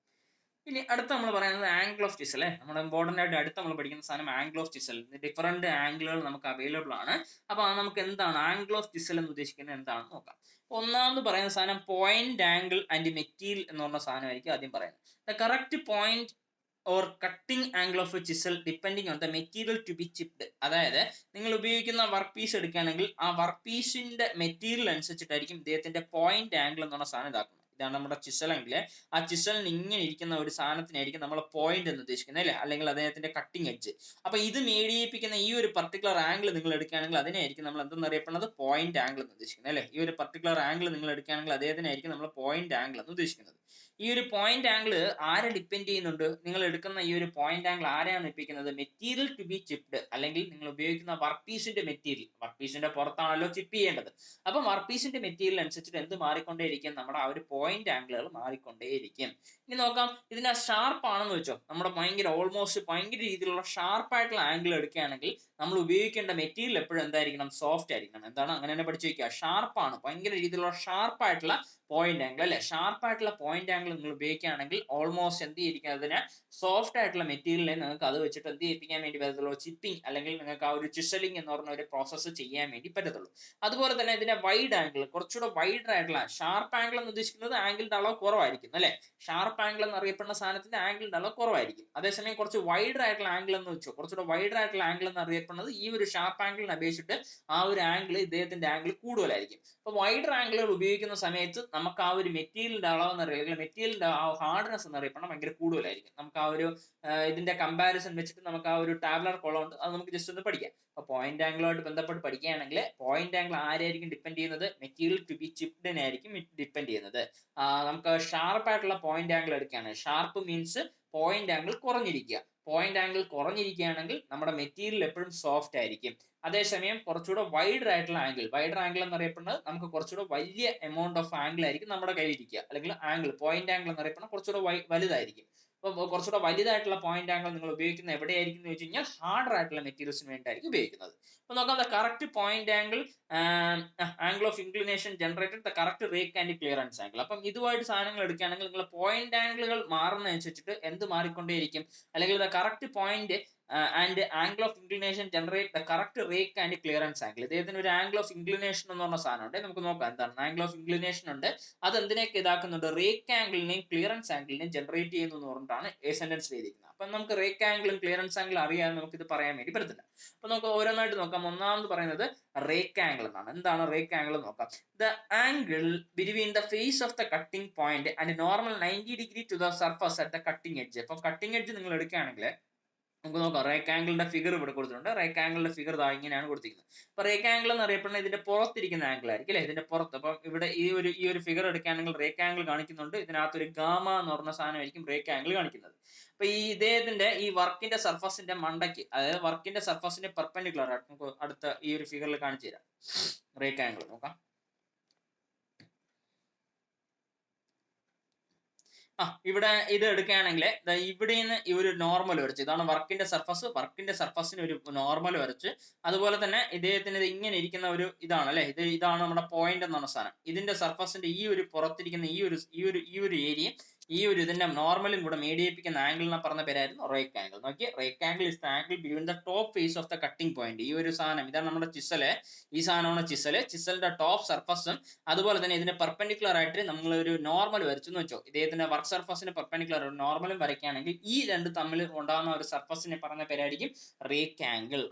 ഇനി അടുത്ത നമ്മൾ പറയുന്നത് ആംഗിൾ ഓഫ് ചിസൽ. നമ്മുടെ ഇമ്പോർട്ടന്റ് ആയിട്ട് അടുത്ത് നമ്മൾ പഠിക്കുന്ന സാധനം ആംഗിൾ ഓഫ് ചിസൽ. ഡിഫറെന്റ് ആംഗിളുകൾ നമുക്ക് അവൈലബിൾ ആണ്. അപ്പൊ നമുക്ക് എന്താണ് ആംഗിൾ ഓഫ് ചിസൽ എന്ന് ഉദ്ദേശിക്കുന്നത് എന്താണെന്ന് നോക്കാം. ഒന്നാമത് പറയുന്ന സാധനം പോയിന്റ് ആംഗിൾ ആൻഡ് മെറ്റീരിയൽ എന്ന് പറഞ്ഞ സാധനമായിരിക്കും ആദ്യം പറയുന്നത്. The correct point or cutting angle of chisel depending on the material to be chipped. അതായത് നിങ്ങൾ ഉപയോഗിക്കുന്ന വർക്ക് പീസ് എടുക്കുകയാണെങ്കിൽ ആ വർക്ക് പീസിന്റെ മെറ്റീരിയൽ അനുസരിച്ചിട്ടായിരിക്കും ഇദ്ദേഹത്തിന്റെ പോയിന്റ് ആംഗിൾ എന്ന് പറഞ്ഞ സാധനം ഇതാക്കുന്നത്. ഇതാണ് നമ്മുടെ ചിസലെങ്കിൽ ആ ചിസലിന് ഇങ്ങനെ ഇരിക്കുന്ന ഒരു സാധനത്തിനായിരിക്കും നമ്മൾ പോയിന്റ് എന്ന് ഉദ്ദേശിക്കുന്നത് അല്ലേ, അല്ലെങ്കിൽ അദ്ദേഹത്തിന്റെ കട്ടിംഗ് എഡ്ജ്. അപ്പൊ ഇത് മേടിയിപ്പിക്കുന്ന ഈ ഒരു പർട്ടിക്കുലർ ആംഗിൾ നിങ്ങൾ എടുക്കുകയാണെങ്കിൽ അതിനായിരിക്കും നമ്മൾ എന്തെന്ന് അറിയപ്പെടുന്നത് പോയിന്റ് ആംഗിൾ എന്ന് ഉദ്ദേശിക്കുന്നത് അല്ലേ. ഈ ഒരു പർട്ടിക്കുലർ ആംഗിൾ നിങ്ങൾ എടുക്കുകയാണെങ്കിൽ അദ്ദേഹത്തിനായിരിക്കും നമ്മൾ പോയിന്റ് ആംഗിൾ എന്ന് ഉദ്ദേശിക്കുന്നത്. ഈ ഒരു പോയിന്റ് ആംഗിൾ ആരെ ഡിപ്പെൻഡ് ചെയ്യുന്നുണ്ട്, നിങ്ങൾ എടുക്കുന്ന ഈ ഒരു പോയിന്റ് ആംഗിൾ ആരെയാണ് ഏൽപ്പിക്കുന്നത്, മെറ്റീരിയൽ ടു ബി ചിപ്ഡ്, അല്ലെങ്കിൽ നിങ്ങൾ ഉപയോഗിക്കുന്ന വർക്ക് പീസിന്റെ മെറ്റീരിയൽ, വർക്ക് പീസിന്റെ പുറത്താണല്ലോ ചിപ്പ് ചെയ്യേണ്ടത്. അപ്പം വർക്ക് പീസിന്റെ മെറ്റീരിയൽ അനുസരിച്ചിട്ട് എന്ത് മാറിക്കൊണ്ടേയിരിക്കും, നമ്മുടെ ആ ഒരു പോയിന്റ് ആംഗിളുകൾ മാറിക്കൊണ്ടേയിരിക്കും. ഇനി നോക്കാം, ഇതിന്റെ ഷാർപ്പ് ആണെന്ന് വെച്ചോ, നമ്മുടെ ഓൾമോസ്റ്റ് ഭയങ്കര രീതിയിലുള്ള ഷാർപ്പ് ആയിട്ടുള്ള ആംഗിൾ എടുക്കുകയാണെങ്കിൽ നമ്മൾ ഉപയോഗിക്കേണ്ട മെറ്റീരിയൽ എപ്പോഴും എന്തായിരിക്കണം, സോഫ്റ്റ് ആയിരിക്കണം. എന്താണ് അങ്ങനെ തന്നെ പഠിച്ചു വയ്ക്കുക, ഷാർപ്പാണ്, ഭയങ്കര രീതിയിലുള്ള ഷാർപ്പ് ആയിട്ടുള്ള പോയിന്റ് ആംഗിൾ അല്ലെ. ഷാർപ്പ് ആയിട്ടുള്ള പോയിന്റ് ആംഗിൾ നിങ്ങൾ ഉപയോഗിക്കുകയാണെങ്കിൽ ഓൾമോസ്റ്റ് എന്ത് ചെയ്യിപ്പിക്കുക, അതിനെ സോഫ്റ്റ് ആയിട്ടുള്ള മെറ്റീരിയലിനെ നിങ്ങൾക്ക് അത് വെച്ചിട്ട് എന്ത് ചെയ്യിപ്പിക്കാൻ വേണ്ടി പറ്റത്തുള്ളൂ, ചിപ്പിംഗ് അല്ലെങ്കിൽ നിങ്ങൾക്ക് ആ ഒരു ചിസലിംഗ് എന്ന് പറഞ്ഞ ഒരു പ്രോസസ്സ് ചെയ്യാൻ വേണ്ടി പറ്റത്തുള്ളൂ. അതുപോലെ തന്നെ ഇതിന്റെ വൈഡ് ആംഗിൾ, കുറച്ചുകൂടെ വൈഡ് ആയിട്ടുള്ള ഷാർപ്പ് ആംഗിൾ എന്ന് ഉദ്ദേശിക്കുന്നത് ആംഗിളിന്റെ അളവ് കുറവായിരിക്കും അല്ലെ. ഷാർപ്പ് ആംഗിൾ എന്ന് അറിയപ്പെടുന്ന സാധനത്തിന്റെ ആംഗിളിന്റെ അളവ് കുറവായിരിക്കും. അതേസമയം കുറച്ച് വൈഡ് ആയിട്ടുള്ള ആംഗിൾ എന്ന് വെച്ചോ, കുറച്ചുകൂടെ വൈഡ് ആയിട്ടുള്ള ആംഗിൾ എന്ന് അറിയപ്പെടുന്നത് ഈ ഒരു ഷാർപ്പ് ആംഗിളിനെ അപേക്ഷിച്ചിട്ട് ആ ഒരു ആംഗിൾ ഇദ്ദേഹത്തിന്റെ ആംഗിൾ കൂടുതലായിരിക്കും. അപ്പൊ വൈഡർ ആംഗിളുകൾ ഉപയോഗിക്കുന്ന സമയത്ത് നമുക്ക് ആ ഒരു മെറ്റീരിയലിന്റെ അളവ് എന്ന് അറിയില്ല, മെറ്റീരിയലിന്റെ ആ ഹാർഡ്നെസ് എന്ന് അറിയപ്പെടുന്നത് ഭയങ്കര കൂടുതലായിരിക്കും. നമുക്ക് ആ ഒരു ഇതിന്റെ കമ്പാരിസൺ വെച്ചിട്ട് നമുക്ക് ആ ഒരു ടാബ്ലർ കോളം ഉണ്ട്, അത് നമുക്ക് ജസ്റ്റ് ഒന്ന് പഠിക്കാം. അപ്പൊ പോയിന്റ് ആംഗിളുമായിട്ട് ബന്ധപ്പെട്ട് പഠിക്കുകയാണെങ്കിൽ പോയിന്റ് ആംഗിൾ ആരായിരിക്കും ഡിപ്പെൻഡ് ചെയ്യുന്നത്, മെറ്റീരിയൽ ടു ബി ചിപ്ഡിനായിരിക്കും ഡിപ്പെൻഡ് ചെയ്യുന്നത്. നമുക്ക് ഷാർപ്പ് ആയിട്ടുള്ള പോയിന്റ് ആംഗിൾ എടുക്കുകയാണ്, ഷാർപ്പ് മീൻസ് പോയിന്റ് ആംഗിൾ കുറഞ്ഞിരിക്കുക. പോയിന്റ് ആംഗിൾ കുറഞ്ഞിരിക്കുകയാണെങ്കിൽ നമ്മുടെ മെറ്റീരിയൽ എപ്പോഴും സോഫ്റ്റ് ആയിരിക്കും. അതേസമയം കുറച്ചുകൂടെ വൈഡർ ആയിട്ടുള്ള ആംഗിൾ, വൈഡർ ആംഗിൾ എന്ന് അറിയപ്പെടുന്നത് നമുക്ക് കുറച്ചുകൂടെ വലിയ എമൗണ്ട് ഓഫ് ആംഗിൾ ആയിരിക്കും നമ്മുടെ കയ്യിലിരിക്കുക, അല്ലെങ്കിൽ ആംഗിൾ പോയിന്റ് ആംഗിൾ എന്ന് അറിയപ്പെടുന്നത് കുറച്ചുകൂടെ വലുതായിരിക്കും. അപ്പോൾ കുറച്ചുകൂടെ വലുതായിട്ടുള്ള പോയിന്റ് ആംഗിൾ നിങ്ങൾ ഉപയോഗിക്കുന്നത് എവിടെയായിരിക്കും എന്ന് വെച്ച് കഴിഞ്ഞാൽ ഹാർഡർ ആയിട്ടുള്ള മെറ്റീരിയൽസിന് വേണ്ടിയായിരിക്കും ഉപയോഗിക്കുന്നത്. അപ്പോൾ നോക്കാം, the correct point angle angle of inclination generated the correct rake and clearance angle. അപ്പം ഇതുമായിട്ട് സാധനങ്ങൾ എടുക്കുകയാണെങ്കിൽ നിങ്ങൾ പോയിന്റ് ആംഗിളുകൾ മാറുന്നതനുസരിച്ചിട്ട് എന്ത് മാറിക്കൊണ്ടേയിരിക്കും, അല്ലെങ്കിൽ the correct point and angle of inclination generate the correct rake and clearance angle. ഇദ്ദേഹത്തിന് ഒരു ആംഗിൾ ഓഫ് ഇൻക്ലിനേഷൻ എന്ന് പറഞ്ഞ സാധനം ഉണ്ട്, നമുക്ക് നോക്കാം എന്താണ് ആംഗിൾ ഓഫ് ഇൻക്ലിനേഷൻ ഉണ്ട്. അത് എന്തിനൊക്കെ ഇതാക്കുന്നുണ്ട്, റേക്ക് ആംഗിളിനെയും ക്ലിയറൻസ് ആംഗിളിനെയും ജനറേറ്റ് ചെയ്യുന്നു എന്ന് പറഞ്ഞിട്ടാണ് എ സെന്റൻസ് ചെയ്തിരിക്കുന്നത്. അപ്പൊ നമുക്ക് റേക്ക് ആംഗിളും ക്ലിയറൻസ് ആംഗിളും അറിയാൻ നമുക്ക് ഇത് പറയാൻ വേണ്ടി പറ്റത്തില്ല. അപ്പൊ നമുക്ക് ഓരോന്നായിട്ട് നോക്കാം. ഒന്നാമത് പറയുന്നത് റേക്ക് ആംഗിൾ എന്നാണ്. എന്താണ് റേക്ക് ആംഗിൾ നോക്കാം. The angle between the face of the cutting point and normal 90 degree to the surface at the cutting edge. അപ്പൊ കട്ടിംഗ് എഡ്ജ് നിങ്ങൾ എടുക്കുകയാണെങ്കിൽ നമുക്ക് നോക്കാം, റേക്ക് ആംഗിളിന്റെ ഫിഗർ ഇവിടെ കൊടുത്തിട്ടുണ്ട്. റേക്ക് ആംഗിളിന്റെ ഫിഗർ ഇങ്ങനെയാണ് കൊടുത്തിരിക്കുന്നത്. അപ്പൊ റേക്ക് ആംഗിൾ എന്ന് അറിയപ്പെടുന്നത് ഇതിന്റെ പുറത്തിരിക്കുന്ന ആംഗിൾ ആയിരിക്കും അല്ലെ, ഇതിന്റെ പുറത്ത്. അപ്പം ഇവിടെ ഈ ഒരു ഫിഗർ എടുക്കുകയാണെങ്കിൽ റേക്ക് ആംഗിൾ കാണിക്കുന്നുണ്ട്. ഇതിനകത്തൊരു ഗാമ എന്ന് പറഞ്ഞ സാധനമായിരിക്കും റേക്ക് ആംഗിൾ കാണിക്കുന്നത്. അപ്പൊ ഈ ഇദ്ദേഹത്തിന്റെ ഈ വർക്കിന്റെ സർഫസിന്റെ മണ്ടയ്ക്ക്, അതായത് വർക്കിന്റെ സർഫസിന്റെ പെർപെൻഡിക്കുലർ ആയിട്ട് നമുക്ക് അടുത്ത ഈ ഒരു ഫിഗറിൽ കാണിച്ചു തരാം. റേക്ക് ആംഗിൾ നോക്കാം. ഇവിടെ ഇത് എടുക്കുകയാണെങ്കിൽ ഇവിടെ നിന്ന് ഈ ഒരു നോർമൽ വരച്ച്, ഇതാണ് വർക്കിന്റെ സർഫസ്, വർക്കിന്റെ സർഫസിന് ഒരു നോർമൽ വരച്ച്, അതുപോലെ തന്നെ ഇദ്ദേഹത്തിന് ഇത് ഇങ്ങനെ ഇരിക്കുന്ന ഒരു ഇതാണ് അല്ലെ, ഇതാണ് നമ്മുടെ പോയിന്റ് എന്നാണ് സാധനം. ഇതിന്റെ സർഫസിന്റെ ഈ ഒരു പുറത്തിരിക്കുന്ന ഈ ഒരു ഏരിയ, ഈ ഒരു ഇതിന്റെ നോർമലും കൂടെ മേടിയിപ്പിക്കുന്ന ആംഗിളിനെ പറഞ്ഞ പേരായിരുന്നു റേക്ക് ആംഗിൾ. നോക്കി, rake angle is the angle between the top face of the cutting point. ഈ ഒരു സാധനം ഇതാണ് നമ്മുടെ ചിസല്, ഈ സാധനമാണ് ചിസലിന്റെ ടോപ്പ് സർഫസും അതുപോലെ തന്നെ ഇതിന് പെർപെൻഡിക്കുലർ ആയിട്ട് നമ്മൾ ഒരു നോർമൽ വരച്ചു എന്ന് വെച്ചോ. ഇദ്ദേഹത്തിന്റെ വർക്ക് സർഫസിന് പെർപെൻഡിക്കുലർ ഒരു നോർമലും വരയ്ക്കുകയാണെങ്കിൽ ഈ രണ്ട് തമ്മിൽ ഉണ്ടാകുന്ന ഒരു സർഫസിനെ പറഞ്ഞ പേരായിരിക്കും റേക്ക് ആംഗിൾ.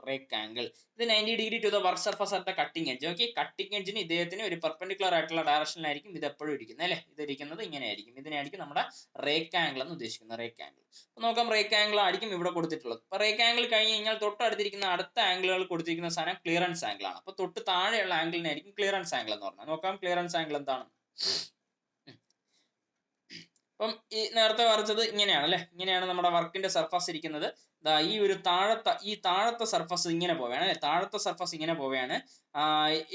ഇത് 90 degree to the work surface at the cutting edge. Okay, cutting എഡ്ജിന് ഇദ്ദേഹത്തിന് ഒരു പെർപെൻഡിക്കുലർ ആയിട്ടുള്ള ഡയറക്ഷനിലായിരിക്കും ഇത് എപ്പോഴും ഇരിക്കുന്നത് അല്ലെ. ഇത് ഇരിക്കുന്നത് ഇങ്ങനെയായിരിക്കും. ഇതിനായിരിക്കും നമ്മുടെ റേക്ക് ആംഗിൾ എന്ന് ഉദ്ദേശിക്കുന്നത്. റേക്ക് ആംഗിൾ നോക്കാം, റേക്ക് ആംഗിൾ ആയിരിക്കും ഇവിടെ കൊടുത്തിട്ടുള്ളത്. അപ്പൊ റേക്ക് ആംഗിൾ കഴിഞ്ഞ് കഴിഞ്ഞാൽ തൊട്ടടുത്തിരിക്കുന്ന അടുത്ത ആംഗിളുകൾ കൊടുത്തിരിക്കുന്ന സാധനം ക്ലിയറൻസ് ആംഗിൾ ആണ്. അപ്പൊ തൊട്ട് താഴെയുള്ള ആംഗിളിനായിരിക്കും ക്ലിയറൻസ് ആംഗിൾ എന്ന് പറഞ്ഞാൽ. നോക്കാം ക്ലിയറൻസ് ആംഗിൾ എന്താണ്. അപ്പം ഈ നേരത്തെ വരച്ചത് ഇങ്ങനെയാണ് അല്ലെ, ഇങ്ങനെയാണ് നമ്മുടെ വർക്കിന്റെ സർഫസ് ഇരിക്കുന്നത്. ഈ ഒരു താഴത്തെ സർഫസ് ഇങ്ങനെ പോവുകയാണ് അല്ലെ, താഴത്തെ സർഫസ് ഇങ്ങനെ പോവുകയാണ്.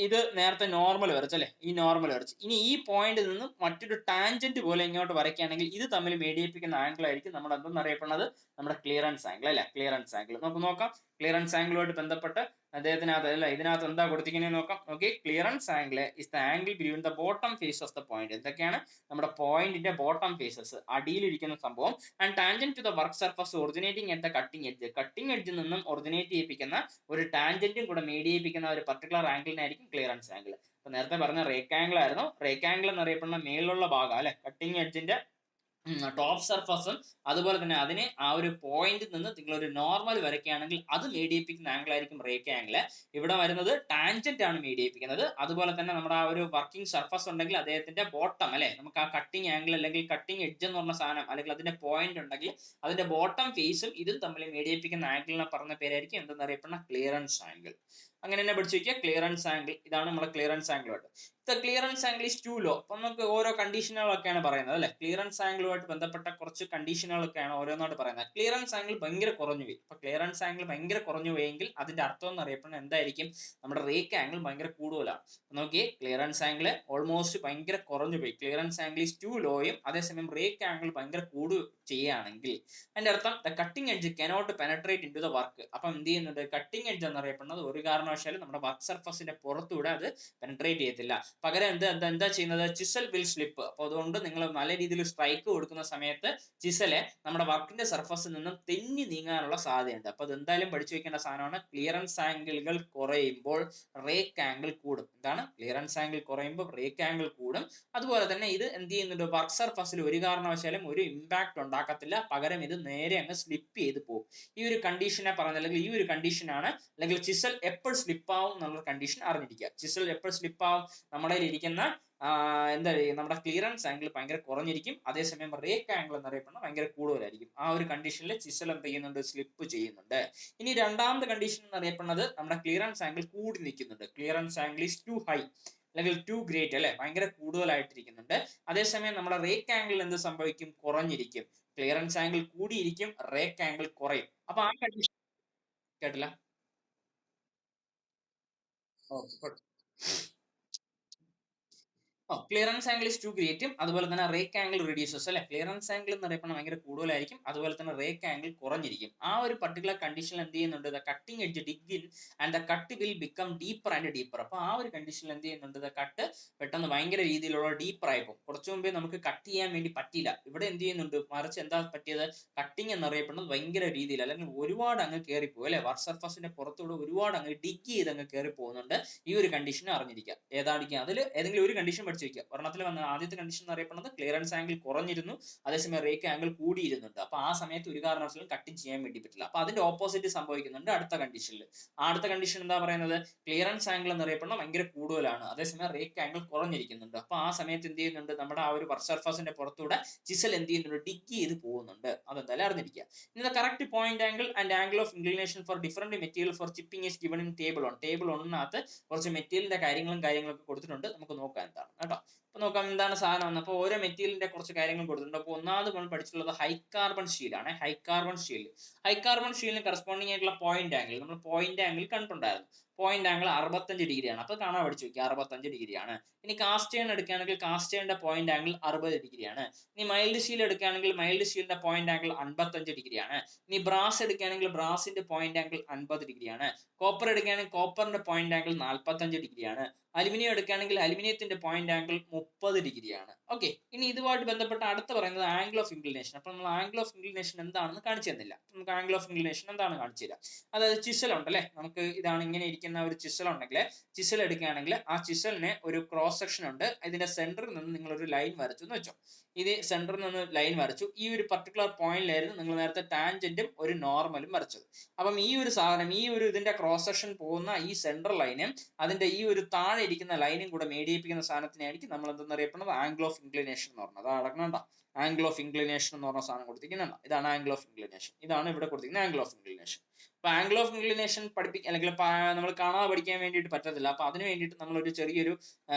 ഇത് നേരത്തെ നോർമൽ വരച്ചല്ലേ, ഈ നോർമൽ വരച്ച് ഇനി ഈ പോയിന്റിൽ നിന്നും മറ്റൊരു ടാൻജന്റ് പോലെ ഇങ്ങോട്ട് വരയ്ക്കുകയാണെങ്കിൽ ഇത് തമ്മിൽ മേടിയിപ്പിക്കുന്ന ആംഗിൾ ആയിരിക്കും നമ്മുടെ എന്തെന്ന് അറിയപ്പെടുന്നത്, നമ്മുടെ ക്ലിയറൻസ് ആംഗിൾ അല്ലെ. ക്ലിയറൻസ് ആംഗിൾ നമുക്ക് നോക്കാം. ക്ലിയറൻസ് ആംഗിളുമായിട്ട് ബന്ധപ്പെട്ട് അദ്ദേഹത്തിനകത്ത് അല്ല, ഇതിനകത്ത് എന്താ കൊടുത്തിരിക്കുന്നത് നോക്കാം. Okay, clearance angle is the angle between the bottom face of the point. എന്തൊക്കെയാണ് നമ്മുടെ പോയിന്റിന്റെ ബോട്ടം ഫേസസ്, അടിയിലിരിക്കുന്ന സംഭവം. And tangent to the work surface originating at the cutting edge. Cutting എഡ്ജിൽ നിന്നും ഒറിജിനേറ്റ് ചെയ്യിപ്പിക്കുന്ന ഒരു ടാൻജന്റും കൂടെ മേടിയിപ്പിക്കുന്ന ഒരു പർട്ടിക്കുലർ ആംഗിളിനായിരിക്കും ക്ലിയറൻസ് ആംഗിൾ. അപ്പൊ നേരത്തെ പറഞ്ഞ റേക്ക് ആംഗിൾ ആയിരുന്നു. റേക്ക് ആംഗിൾ എന്നറിയപ്പെടുന്ന മേളിലുള്ള ഭാഗം അല്ലെ, കട്ടിംഗ് എഡ്ജിന്റെ ടോപ്പ് സർഫസും അതുപോലെ തന്നെ അതിന് ആ ഒരു പോയിന്റിൽ നിന്ന് നിങ്ങൾ ഒരു നോർമൽ വരയ്ക്കുകയാണെങ്കിൽ അത് മേടിയിപ്പിക്കുന്ന ആംഗിൾ ആയിരിക്കും റേക്ക് ആംഗിൾ. ഇവിടെ വരുന്നത് ടാൻജന്റ് ആണ് മേടിയിപ്പിക്കുന്നത്. അതുപോലെ തന്നെ നമ്മുടെ ആ ഒരു വർക്കിംഗ് സർഫസ് ഉണ്ടെങ്കിൽ അദ്ദേഹത്തിന്റെ ബോട്ടം അല്ലെ, നമുക്ക് ആ കട്ടിംഗ് ആംഗിൾ അല്ലെങ്കിൽ കട്ടിംഗ് എഡ്ജ് എന്ന് പറഞ്ഞ സാധനം അല്ലെങ്കിൽ അതിന്റെ പോയിന്റ് ഉണ്ടെങ്കിൽ അതിന്റെ ബോട്ടം ഫേസും ഇതും തമ്മിൽ മേടിയിപ്പിക്കുന്ന ആംഗിളിനെ പറഞ്ഞ പേരായിരിക്കും എന്തെന്നറിയപ്പെടുന്ന ക്ലിയറൻസ് ആംഗിൾ. അങ്ങനെ തന്നെ പഠിച്ചു വയ്ക്കുക, ക്ലിയറൻസ് ആംഗിൾ ഇതാണ് നമ്മുടെ ക്ലിയറൻസ് ആംഗിളുമായിട്ട്. Clearance angle is too low. അപ്പൊ നമുക്ക് ഓരോ കണ്ടീഷനുകളൊക്കെയാണ് പറയുന്നത് അല്ലെ. ക്ലിയറൻസ് ആംഗിളുമായിട്ട് ബന്ധപ്പെട്ട കുറച്ച് കണ്ടീഷനുകളൊക്കെയാണ് ഓരോന്നായിട്ട് പറയുന്നത്. ക്ലിയറൻസ് ആംഗിൾ ഭയങ്കര കുറഞ്ഞു പോയി. അപ്പൊ ക്ലിയറൻസ് ആംഗിൾ ഭയങ്കര കുറഞ്ഞു പോയെങ്കിൽ അതിന്റെ അർത്ഥം എന്ന് അറിയപ്പെടുന്നത് എന്തായിരിക്കും, നമ്മുടെ റേക്ക് ആംഗിൾ ഭയങ്കര കൂടുതലാണ്. നോക്കിയേ, ക്ലിയറൻസ് ആംഗിൾ ഓൾമോസ്റ്റ് ഭയങ്കര കുറഞ്ഞു പോയി. ക്ലിയറൻസ് ആംഗിൾ ഈസ് ടു ലോയും അതേസമയം റേക്ക് ആംഗിൾ ഭയങ്കര ചെയ്യുകയാണെങ്കിൽ അതിന്റെ അർത്ഥം the cutting edge cannot penetrate into the work. അപ്പം എന്ത് ചെയ്യുന്നുണ്ട്, കട്ടിംഗ് എഡ്ജ് എന്നറിയപ്പെടുന്നത് ഒരു കാരണവശാലും നമ്മുടെ വർക്ക് സർഫസിന്റെ പുറത്തൂടെ അത് പെനട്രേറ്റ് ചെയ്യത്തില്ല. പകരം എന്താ ചെയ്യുന്നത്, ചിസൽ വിൽ സ്ലിപ്പ്. അപ്പൊ അതുകൊണ്ട് നിങ്ങൾ നല്ല രീതിയിൽ സ്ട്രൈക്ക് കൊടുക്കുന്ന സമയത്ത് ചിസല് നമ്മുടെ വർക്കിന്റെ സർഫസിൽ നിന്നും തെന്നി നീങ്ങാനുള്ള സാധ്യതയുണ്ട്. അപ്പൊ അത് എന്തായാലും പഠിച്ചു വെക്കേണ്ട സാധനമാണ്. ക്ലിയറൻസ് ആംഗിളുകൾ കുറയുമ്പോൾ റേക്ക് ആംഗിൾ കൂടും. എന്താണ്, ക്ലിയറൻസ് ആംഗിൾ കുറയുമ്പോൾ റേക്ക് ആംഗിൾ കൂടും. അതുപോലെ തന്നെ ഇത് എന്ത് ചെയ്യുന്നുണ്ട്, വർക്ക് സർഫസിൽ ഒരു കാരണവശാലും ഒരു ഇമ്പാക്ട് ഉണ്ടാക്കത്തില്ല. പകരം ഇത് നേരെ അങ്ങ് സ്ലിപ്പ് ചെയ്ത് പോകും. ഈ ഒരു കണ്ടീഷനെ പറഞ്ഞ അല്ലെങ്കിൽ ഈ ഒരു കണ്ടീഷനാണ്, അല്ലെങ്കിൽ ചിസൽ എപ്പോൾ സ്ലിപ്പ് ആവും എന്നുള്ള കണ്ടീഷൻ അറിഞ്ഞിരിക്കുക. ചിസൽ എപ്പോൾ സ്ലിപ്പ് ആവും, നമ്മുടെ ഇരിക്കുന്ന എന്താ നമ്മുടെ ക്ലിയറൻസ് ആംഗിൾ ഭയങ്കര കുറഞ്ഞിരിക്കും. അതേസമയം റേക്ക് ആംഗിൾ എന്നറിയപ്പെടുന്നത് ഭയങ്കര കൂടുതലായിരിക്കും. ആ ഒരു കണ്ടീഷനിൽ ചിസൽ എന്ത് ചെയ്യുന്നുണ്ട്, സ്ലിപ്പ് ചെയ്യുന്നുണ്ട്. ഇനി രണ്ടാമത്തെ കണ്ടീഷൻ എന്നറിയപ്പെടുന്നത് നമ്മുടെ ക്ലിയറൻസ് ആംഗിൾ കൂടി നിൽക്കുന്നുണ്ട്. Clearance angle is too high അല്ലെങ്കിൽ ടു ഗ്രേറ്റ് അല്ലെ, ഭയങ്കര കൂടുതലായിട്ടിരിക്കുന്നുണ്ട്. അതേസമയം നമ്മുടെ റേക്ക് ആംഗിൾ എന്ത് സംഭവിക്കും, കുറഞ്ഞിരിക്കും. ക്ലിയറൻസ് ആംഗിൾ കൂടിയിരിക്കും, റേക്ക് ആംഗിൾ കുറയും. അപ്പൊ ആ കണ്ടീഷൻ കേട്ടില്ല. Okay, clearance angle is too ഗ്രേറ്റും അതുപോലെ തന്നെ റേക്ക് ആംഗിൾ റെഡ്യൂസസ് അല്ലെ. ക്ലിയറൻസ് ആംഗിൾ എന്ന് പറയുന്നത് ഭയങ്കര കൂടുതലായിരിക്കും, അതുപോലെ തന്നെ റേക്ക് ആംഗിൾ കുറഞ്ഞിരിക്കും. ആ ഒരു പർട്ടിക്കുലർ കണ്ടീഷനിൽ എന്ത് ചെയ്യുന്നുണ്ട്, the cutting edge dig in and the cut will become deeper and deeper. അപ്പൊ ആ ഒരു കണ്ടീഷനിൽ എന്ത് ചെയ്യുന്നുണ്ട്, ദ കട്ട് പെട്ടെന്ന് ഭയങ്കര രീതിയിലുള്ള ഡീപ്പർ ആയി പോകും. കുറച്ചു മുമ്പേ നമുക്ക് കട്ട് ചെയ്യാൻ വേണ്ടി പറ്റിയില്ല, ഇവിടെ എന്ത് ചെയ്യുന്നുണ്ട്, മറിച്ച് എന്താ പറ്റിയത്, കട്ടിംഗ് എന്നറിയപ്പെടുന്നത് ഭയങ്കര രീതിയിൽ അല്ലെങ്കിൽ ഒരുപാട് അങ്ങ് കയറിപ്പോകും അല്ലെ. വർക്ക് സർഫസിന്റെ പുറത്തൂടെ ഒരുപാട് അങ്ങ് ഡിഗ് ചെയ്ത് അങ്ങ് കയറി പോകുന്നുണ്ട്. ഈ ഒരു കണ്ടീഷൻ അറിഞ്ഞിരിക്കുക. ഏതായിരിക്കും അതിൽ ഏതെങ്കിലും ഒരു കണ്ടീഷൻ പഠിച്ചു വെക്കുക. ഒരെണ്ണത്തിൽ വന്ന ആദ്യത്തെ കണ്ടീഷൻ എന്ന് അറിയപ്പെടുന്നത് ക്ലിയറൻസ് ആംഗിൾ കുറഞ്ഞിരുന്നു, അതേസമയം റേക്ക് ആംഗിൾ കൂടിയിരുന്നുണ്ട്. അപ്പൊ ആ സമയത്ത് ഒരു കാരണവശാലും കട്ടിങ് ചെയ്യാൻ വേണ്ടി പറ്റില്ല. അപ്പൊ അതിന്റെ ഓപ്പോസിറ്റ് സംഭവിക്കുന്നുണ്ട് അടുത്ത കണ്ടീഷനിൽ. അടുത്ത കണ്ടീഷൻ എന്താ പറയുന്നത്, ക്ലിയറൻസ് ആംഗിൾ എന്ന് അറിയപ്പെടുന്നത് ഭയങ്കര കൂടുതലാണ്, അതേസമയം റേക്ക് ആംഗിൾ കുറഞ്ഞിരിക്കുന്നുണ്ട്. അപ്പൊ ആ സമയത്ത് എന്ത് ചെയ്യുന്നുണ്ട്, നമ്മുടെ ആ ഒരു വർക്ക് സർഫസിന്റെ പുറത്തൂടെ ചിസൽ എന്ത് ചെയ്യുന്നുണ്ട്, ഡിഗ് ചെയ്ത് പോകുന്നുണ്ട്. അതെന്തായാലും അറിഞ്ഞിരിക്കുക. ഇനി correct point angle and angle of inclination for different material for chipping is given in table 1. Table 1 കുറച്ച് മെറ്റീരിയലിന്റെ കാര്യങ്ങളൊക്കെ കൊടുത്തിട്ടുണ്ട്. നമുക്ക് നോക്കാം എന്താണ് കേട്ടോ. അപ്പൊ നോക്കാം എന്താണ് സാധനം എന്ന്. അപ്പോൾ ഓരോ മെറ്റീരിയലിന്റെ കുറച്ച് കാര്യങ്ങൾ കൊടുത്തിട്ടുണ്ട്. അപ്പോൾ ഒന്നാമത് നമ്മൾ പഠിച്ചിട്ടുള്ളത് ഹൈ കാർബൺ സ്റ്റീൽ ആണ്. High carbon steel, high carbon സ്റ്റീലിന് കറസ്പോണ്ടിങ് ആയിട്ടുള്ള പോയിന്റ് ആംഗിൾ നമ്മൾ പോയിന്റ് ആംഗിൾ കണ്ടിട്ടുണ്ടായിരുന്നു. പോയിന്റ് ആംഗിൾ 65 ഡിഗ്രിയാണ്. അപ്പൊ കാണാൻ പഠിച്ചു വെക്കുക 65 ഡിഗ്രിയാണ്. ഇനി കാസ്റ്റ് അയൺ എടുക്കുകയാണെങ്കിൽ കാസ്റ്റ് അയണിന്റെ പോയിന്റ് ആംഗിൾ 60 ഡിഗ്രിയാണ്. ഇനി മൈൽഡ് സ്റ്റീൽ എടുക്കുകയാണെങ്കിൽ മൈൽഡ് സ്റ്റീലിന്റെ പോയിന്റ് ആംഗിൾ 55 ഡിഗ്രിയാണ്. ഇനി ബ്രാസ് എടുക്കുകയാണെങ്കിൽ ബ്രാസിന്റെ പോയിന്റ് ആംഗിൾ 50 ഡിഗ്രിയാണ്. കോപ്പർ എടുക്കുകയാണെങ്കിൽ കോപ്പറിന്റെ പോയിന്റ് ആംഗിൾ 45 ഡിഗ്രിയാണ്. അലുമിനിയം എടുക്കുകയാണെങ്കിൽ അലുമിനിയത്തിന്റെ പോയിന്റ് ആംഗിൾ 30 ഡിഗ്രിയാണ്. ഓക്കെ, ഇനി ഇതുമായിട്ട് ബന്ധപ്പെട്ട അടുത്ത് പറയുന്നത് ആംഗിൾ ഓഫ് ഇൻക്ലിനേഷൻ. അപ്പൊ നമ്മൾ ആംഗിൾ ഓഫ് ഇൻക്ലിനേഷൻ എന്താണെന്ന് കാണിച്ചു തന്നില്ല. നമുക്ക് ആംഗിൾ ഓഫ് ഇൻക്ലിനേഷൻ എന്താണെന്ന് കാണിച്ചു തരാം. അതായത് ചിസൽ ഉണ്ടല്ലേ, നമുക്ക് ഇതാണ് ഇങ്ങനെ ഇരിക്കുന്ന ഒരു ചിസൽ ഉണ്ടെങ്കിൽ, ചിസൽ എടുക്കുകയാണെങ്കിൽ ആ ചിസലിന് ഒരു ക്രോസ് സെക്ഷൻ ഉണ്ട്. ഇതിന്റെ സെന്ററിൽ നിന്ന് നിങ്ങൾ ഒരു ലൈൻ വരച്ചു എന്ന് വെച്ചോ. ഇത് സെന്ററിൽ നിന്ന് ലൈൻ വരച്ചു. ഈ ഒരു പർട്ടിക്കുലർ പോയിന്റിലായിരുന്നു നിങ്ങൾ നേരത്തെ ടാൻജന്റും ഒരു നോർമലും വരച്ചത്. അപ്പം ഈ ഒരു സാധനം, ഈ ഒരു ഇതിന്റെ ക്രോസ് സെക്ഷൻ പോകുന്ന ഈ സെൻട്രൽ ലൈനും അതിന്റെ ഈ ഒരു താഴെ ഇരിക്കുന്ന ലൈനും കൂടെ മേടിയിപ്പിക്കുന്ന സാധനത്തിനായിരിക്കും നമ്മൾ എന്തെന്ന് അറിയപ്പെടുന്നത് ആംഗിൾ ഓഫ് ഇൻക്ലിനേഷൻ എന്ന് പറഞ്ഞത്. അത് അടക്കണ്ട, ആംഗിൾ ഓഫ് ഇൻക്ലിനേഷൻ എന്ന് പറഞ്ഞ സാധനം കൊടുത്തിരിക്കുന്നുണ്ട്. ഇതാണ് ആംഗിൾ ഓഫ് ഇൻക്ലിനേഷൻ. ഇതാണ് ഇവിടെ കൊടുത്തിരിക്കുന്ന ആംഗിൾ ഓഫ് ഇൻക്ലിനേഷൻ. അപ്പൊ ആംഗിൾ ഓഫ് ഇൻക്ലിനേഷൻ പഠിപ്പിക്കാൻ അല്ലെങ്കിൽ നമ്മൾ കാണാതെ പഠിക്കാൻ വേണ്ടിയിട്ട് പറ്റത്തില്ല. അപ്പൊ അതിന് വേണ്ടിയിട്ട് നമ്മൾ ഒരു ചെറിയൊരു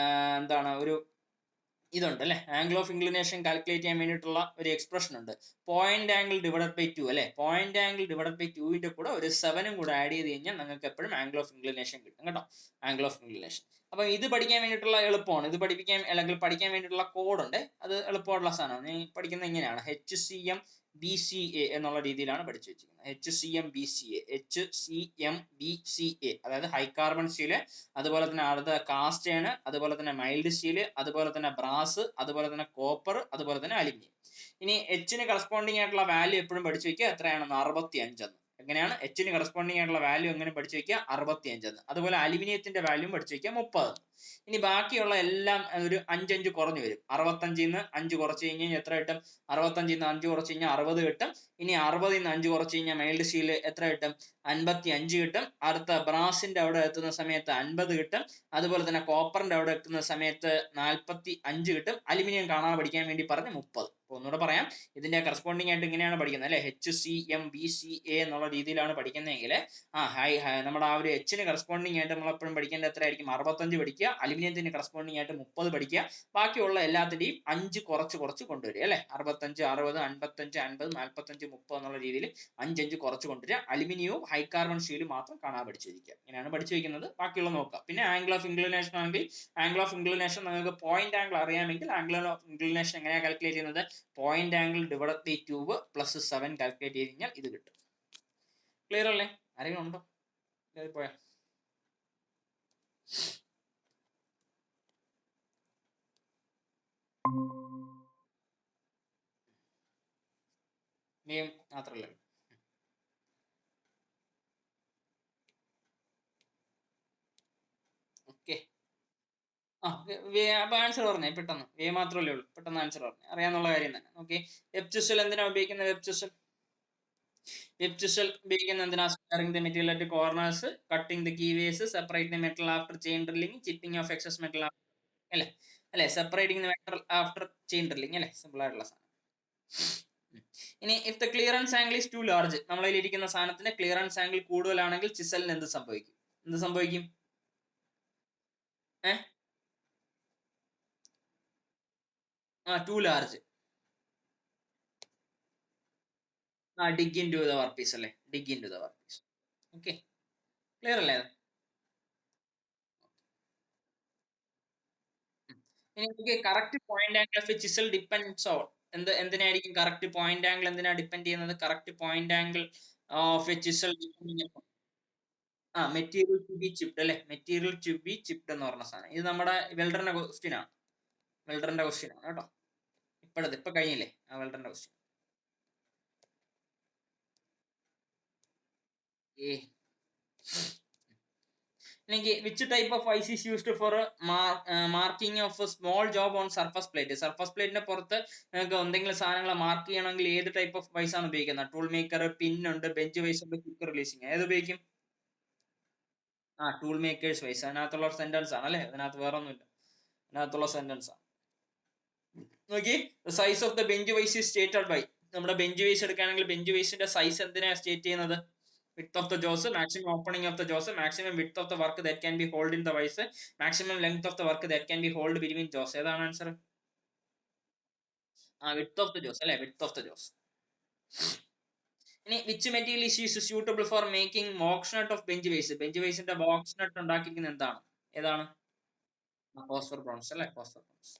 എന്താണ് ഒരു ഇതുണ്ട് അല്ലെ, ആംഗിൾ ഓഫ് ഇൻക്ലിനേഷൻ കാൽക്കുലേറ്റ് ചെയ്യാൻ വേണ്ടിയിട്ടുള്ള ഒരു എക്സ്പ്രഷൻ ഉണ്ട്. പോയിന്റ് ആംഗിൾ ഡിവൈഡഡ് ബൈ 2 അല്ലെ, പോയിന്റ് ആംഗിൾ ഡിവൈഡഡ് ബൈ 2ന്റെ കൂടെ ഒരു 7 കൂടെ ആഡ് ചെയ്ത് കഴിഞ്ഞാൽ നിങ്ങൾക്ക് എപ്പോഴും ആംഗിൾ ഓഫ് ഇൻക്ലിനേഷൻ കിട്ടും കേട്ടോ, ആംഗിൾ ഓഫ് ഇൻക്ലിനേഷൻ. അപ്പം ഇത് പഠിക്കാൻ വേണ്ടിയിട്ടുള്ള എളുപ്പമാണ്. ഇത് പഠിപ്പിക്കാൻ അല്ലെങ്കിൽ പഠിക്കാൻ വേണ്ടിയിട്ടുള്ള കോഡ് ഉണ്ട്. അത് എളുപ്പമുള്ള സാധനമാണ്. നീ പഠിക്കുന്നത് ഇങ്ങനെയാണ്, HCM BCA എന്നുള്ള രീതിയിലാണ് പഠിച്ചു വെച്ചിരിക്കുന്നത്. HCM BCA, HCM BCA, അതായത് ഹൈ കാർബൺ സ്റ്റീല്, അതുപോലെ തന്നെ അടുത്ത കാസ്റ്റ് അയൺ, അതുപോലെ തന്നെ മൈൽഡ് സ്റ്റീല്, അതുപോലെ തന്നെ ബ്രാസ്, അതുപോലെ തന്നെ കോപ്പർ, അതുപോലെ തന്നെ അലുമിനിയം. ഇനി എച്ചിന് കറസ്പോണ്ടിങ് ആയിട്ടുള്ള വാല്യൂ എപ്പോഴും പഠിച്ചു വെക്കുക, എത്രയാണെന്ന് 65 എന്ന്. എങ്ങനെയാണ് എച്ചിന് കറസ്പോണ്ടിങ് ആയിട്ടുള്ള വാല്യൂ എങ്ങനെ പഠിച്ചു വെക്കുക, 65 എന്ന്. അതുപോലെ അലുമിനിയത്തിന്റെ വാല്യൂ പഠിച്ചു വെക്കുക 30. ഇനി ബാക്കിയുള്ള എല്ലാം ഒരു 5 കുറഞ്ഞു വരും. 65 നിന്ന് 5 കുറച്ച് കഴിഞ്ഞാൽ എത്ര കിട്ടും, 65 നിന്ന് 5 കുറച്ച് കഴിഞ്ഞാൽ 60 കിട്ടും. ഇനി 60 നിന്ന് 5 കുറച്ച് കഴിഞ്ഞാൽ മൈൽഡ് സ്റ്റീൽ എത്ര കിട്ടും, 55 കിട്ടും. അടുത്ത ബ്രാസിന്റെ അവിടെ എത്തുന്ന സമയത്ത് 50 കിട്ടും. അതുപോലെ തന്നെ കോപ്പറിന്റെ അവിടെ എത്തുന്ന സമയത്ത് 45 കിട്ടും. അലുമിനിയം കാണാതെ പഠിക്കാൻ വേണ്ടി പറഞ്ഞ് 30. ഒന്നുകൂടെ പറയാം, ഇതിന്റെ കറസ്പോണ്ടിങ് ആയിട്ട് ഇങ്ങനെയാണ് പഠിക്കുന്നത് അല്ലെ, HCM BCA എന്നുള്ള രീതിയിലാണ് പഠിക്കുന്നതെങ്കിൽ നമ്മുടെ ആ ഒരു എച്ചിന് കറസ്പോണ്ടിങ് ആയിട്ട് നമ്മൾ എപ്പോഴും പഠിക്കേണ്ടത് എത്രയായിരിക്കും, 65 പഠിക്കുക. അലുമിനിയത്തിന് കറസ്പോണ്ടിങ് ആയിട്ട് 30 പഠിക്കുക. ബാക്കിയുള്ള എല്ലാത്തിന്റെയും 5 കുറച്ച് കൊണ്ടുവരിക അല്ലെ, 65, 60, 55, 50, 45, 30 എന്നുള്ള രീതിയിൽ 5 കുറച്ച് കൊണ്ടുവരിക. അലുമിനിയവും ഹൈ കാർബൺ സ്റ്റീലും മാത്രം കാണാൻ പഠിച്ചിരിക്കുക. ഇങ്ങനെയാണ് പഠിച്ചു വയ്ക്കുന്നത്. ബാക്കിയുള്ള നോക്കാം. പിന്നെ ആംഗിൾ ഓഫ് ഇൻക്ലിനേഷൻ ആണെങ്കിൽ ആംഗിൾ ഓഫ് ഇൻക്ലിനേഷൻ നിങ്ങൾക്ക് പോയിന്റ് ആംഗിൾ അറിയാമെങ്കിൽ ആംഗിൾ ഓഫ് ഇൻക്ലിനേഷൻ എങ്ങനെയാണ് കാൽക്കുലേറ്റ് ചെയ്യുന്നത്, point angle divided by 2 plus 7 calculate ചെയ്ത് കഴിഞ്ഞാൽ ഇത് കിട്ടും. ക്ലിയർ അല്ലേ? ആരെങ്കിലും ഉണ്ടോ? പോയാ മാത്രല്ലേ? ഓക്കെ, അപ്പൊ ആൻസർ പറഞ്ഞേ പെട്ടെന്ന്. മാത്രമല്ലേ ഉള്ളൂ, പെട്ടെന്ന് ആൻസർ പറഞ്ഞേ, അറിയാന്നുള്ള കാര്യം തന്നെ. ഓക്കെ, വെബ് ചിസൽ എന്തിനാ ഉപയോഗിക്കുന്നത്? വെബ് ചിസൽ ഉപയോഗിക്കുന്നത് എന്തിനാ? Squaring the material at corners, cutting the keyways, separate the metal after chain drilling, chipping off excess metal അല്ലെ, separating the metal after chain drilling അല്ലെ, സിമ്പിൾ ആയിട്ടുള്ള സാധനം. ഇനി if the clearance angle is too large, നമ്മളിൽ ഇരിക്കുന്ന സാധനത്തിന്റെ clearance angle കൂടുതലാണെങ്കിൽ ചിസലിന് എന്ത് സംഭവിക്കും? Too large, dig into the work piece അല്ലേ, dig into the work piece. Okay, clear അല്ലേ? ഇനി correct point angle of chisel depends on എന്തിനായിരിക്കും കറക്റ്റ് പോയിന്റ് ആംഗിൾ എന്തിനാ ഡിപ്പെൻഡ് ചെയ്യുന്നത്? Correct point angle of chisel material to be chipped അല്ലെ, material to be chipped എന്ന് പറഞ്ഞ സാധനം. ഇത് നമ്മുടെ വെൽഡറിന്റെ ക്വസ്റ്റ്യൻ ആണ്, കേട്ടോ. ഇപ്പൊ കഴിഞ്ഞില്ലേ ആ വെൽഡറിന്റെ ക്വസ്റ്റ്യൻ. അല്ലെങ്കിൽ which type of vice is used for marking of small job on surface plate? Surface പ്ലേറ്റിന്റെ പുറത്ത് നിങ്ങൾക്ക് എന്തെങ്കിലും സാധനങ്ങൾ മാർക്ക് ചെയ്യണമെങ്കിൽ ഏത് ടൈപ്പ് ഓഫ് വൈസ് ആണ് ഉപയോഗിക്കുന്നത്? ടൂൾ മേക്കർ, പിൻ ഉണ്ട്, ബെഞ്ച് വൈസ് ഉണ്ട്, ക്വിക്ക് റിലീസിങ്. ഏത് ഉപയോഗിക്കും? Tool makers vice. അതിനകത്തുള്ള സെന്റൻസ് ആണ് അല്ലെ, അതിനകത്ത് വേറെ ഒന്നുമില്ല, അതിനകത്തുള്ള സെന്റൻസ് ആണ്. നോക്കി, size of the bench vice is stated by, നമ്മുടെ ബെഞ്ച് വൈസ് എടുക്കുകയാണെങ്കിൽ ബെഞ്ച് വൈസിന്റെ സൈസ് എന്തിനാണ് സ്റ്റേറ്റ് ചെയ്യുന്നത്? Width of the jaws, maximum opening of the jaws, maximum width of the work that can be hold in the vice, maximum length of the work that can be hold between jaws. ഏതാണ് answer? ആ width of the jaws അല്ലെ, width of the jaws. ഇനി which material is used suitable for making box nut of bench vase? Bench വേസിന്റെ box nut ഉണ്ടാക്കിയിരിക്കുന്നത് എന്താണ്? ഏതാണ്? Phosphor bronze അല്ലെ, phosphor bronze.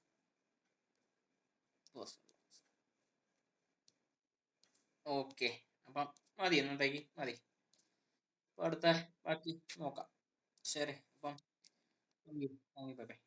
Okay, അപ്പം മതി, എന്നത്തേക്ക് മതി. അപ്പൊ അടുത്ത ബാക്കി നോക്കാം. ശരി, അപ്പം ബൈ ബൈ.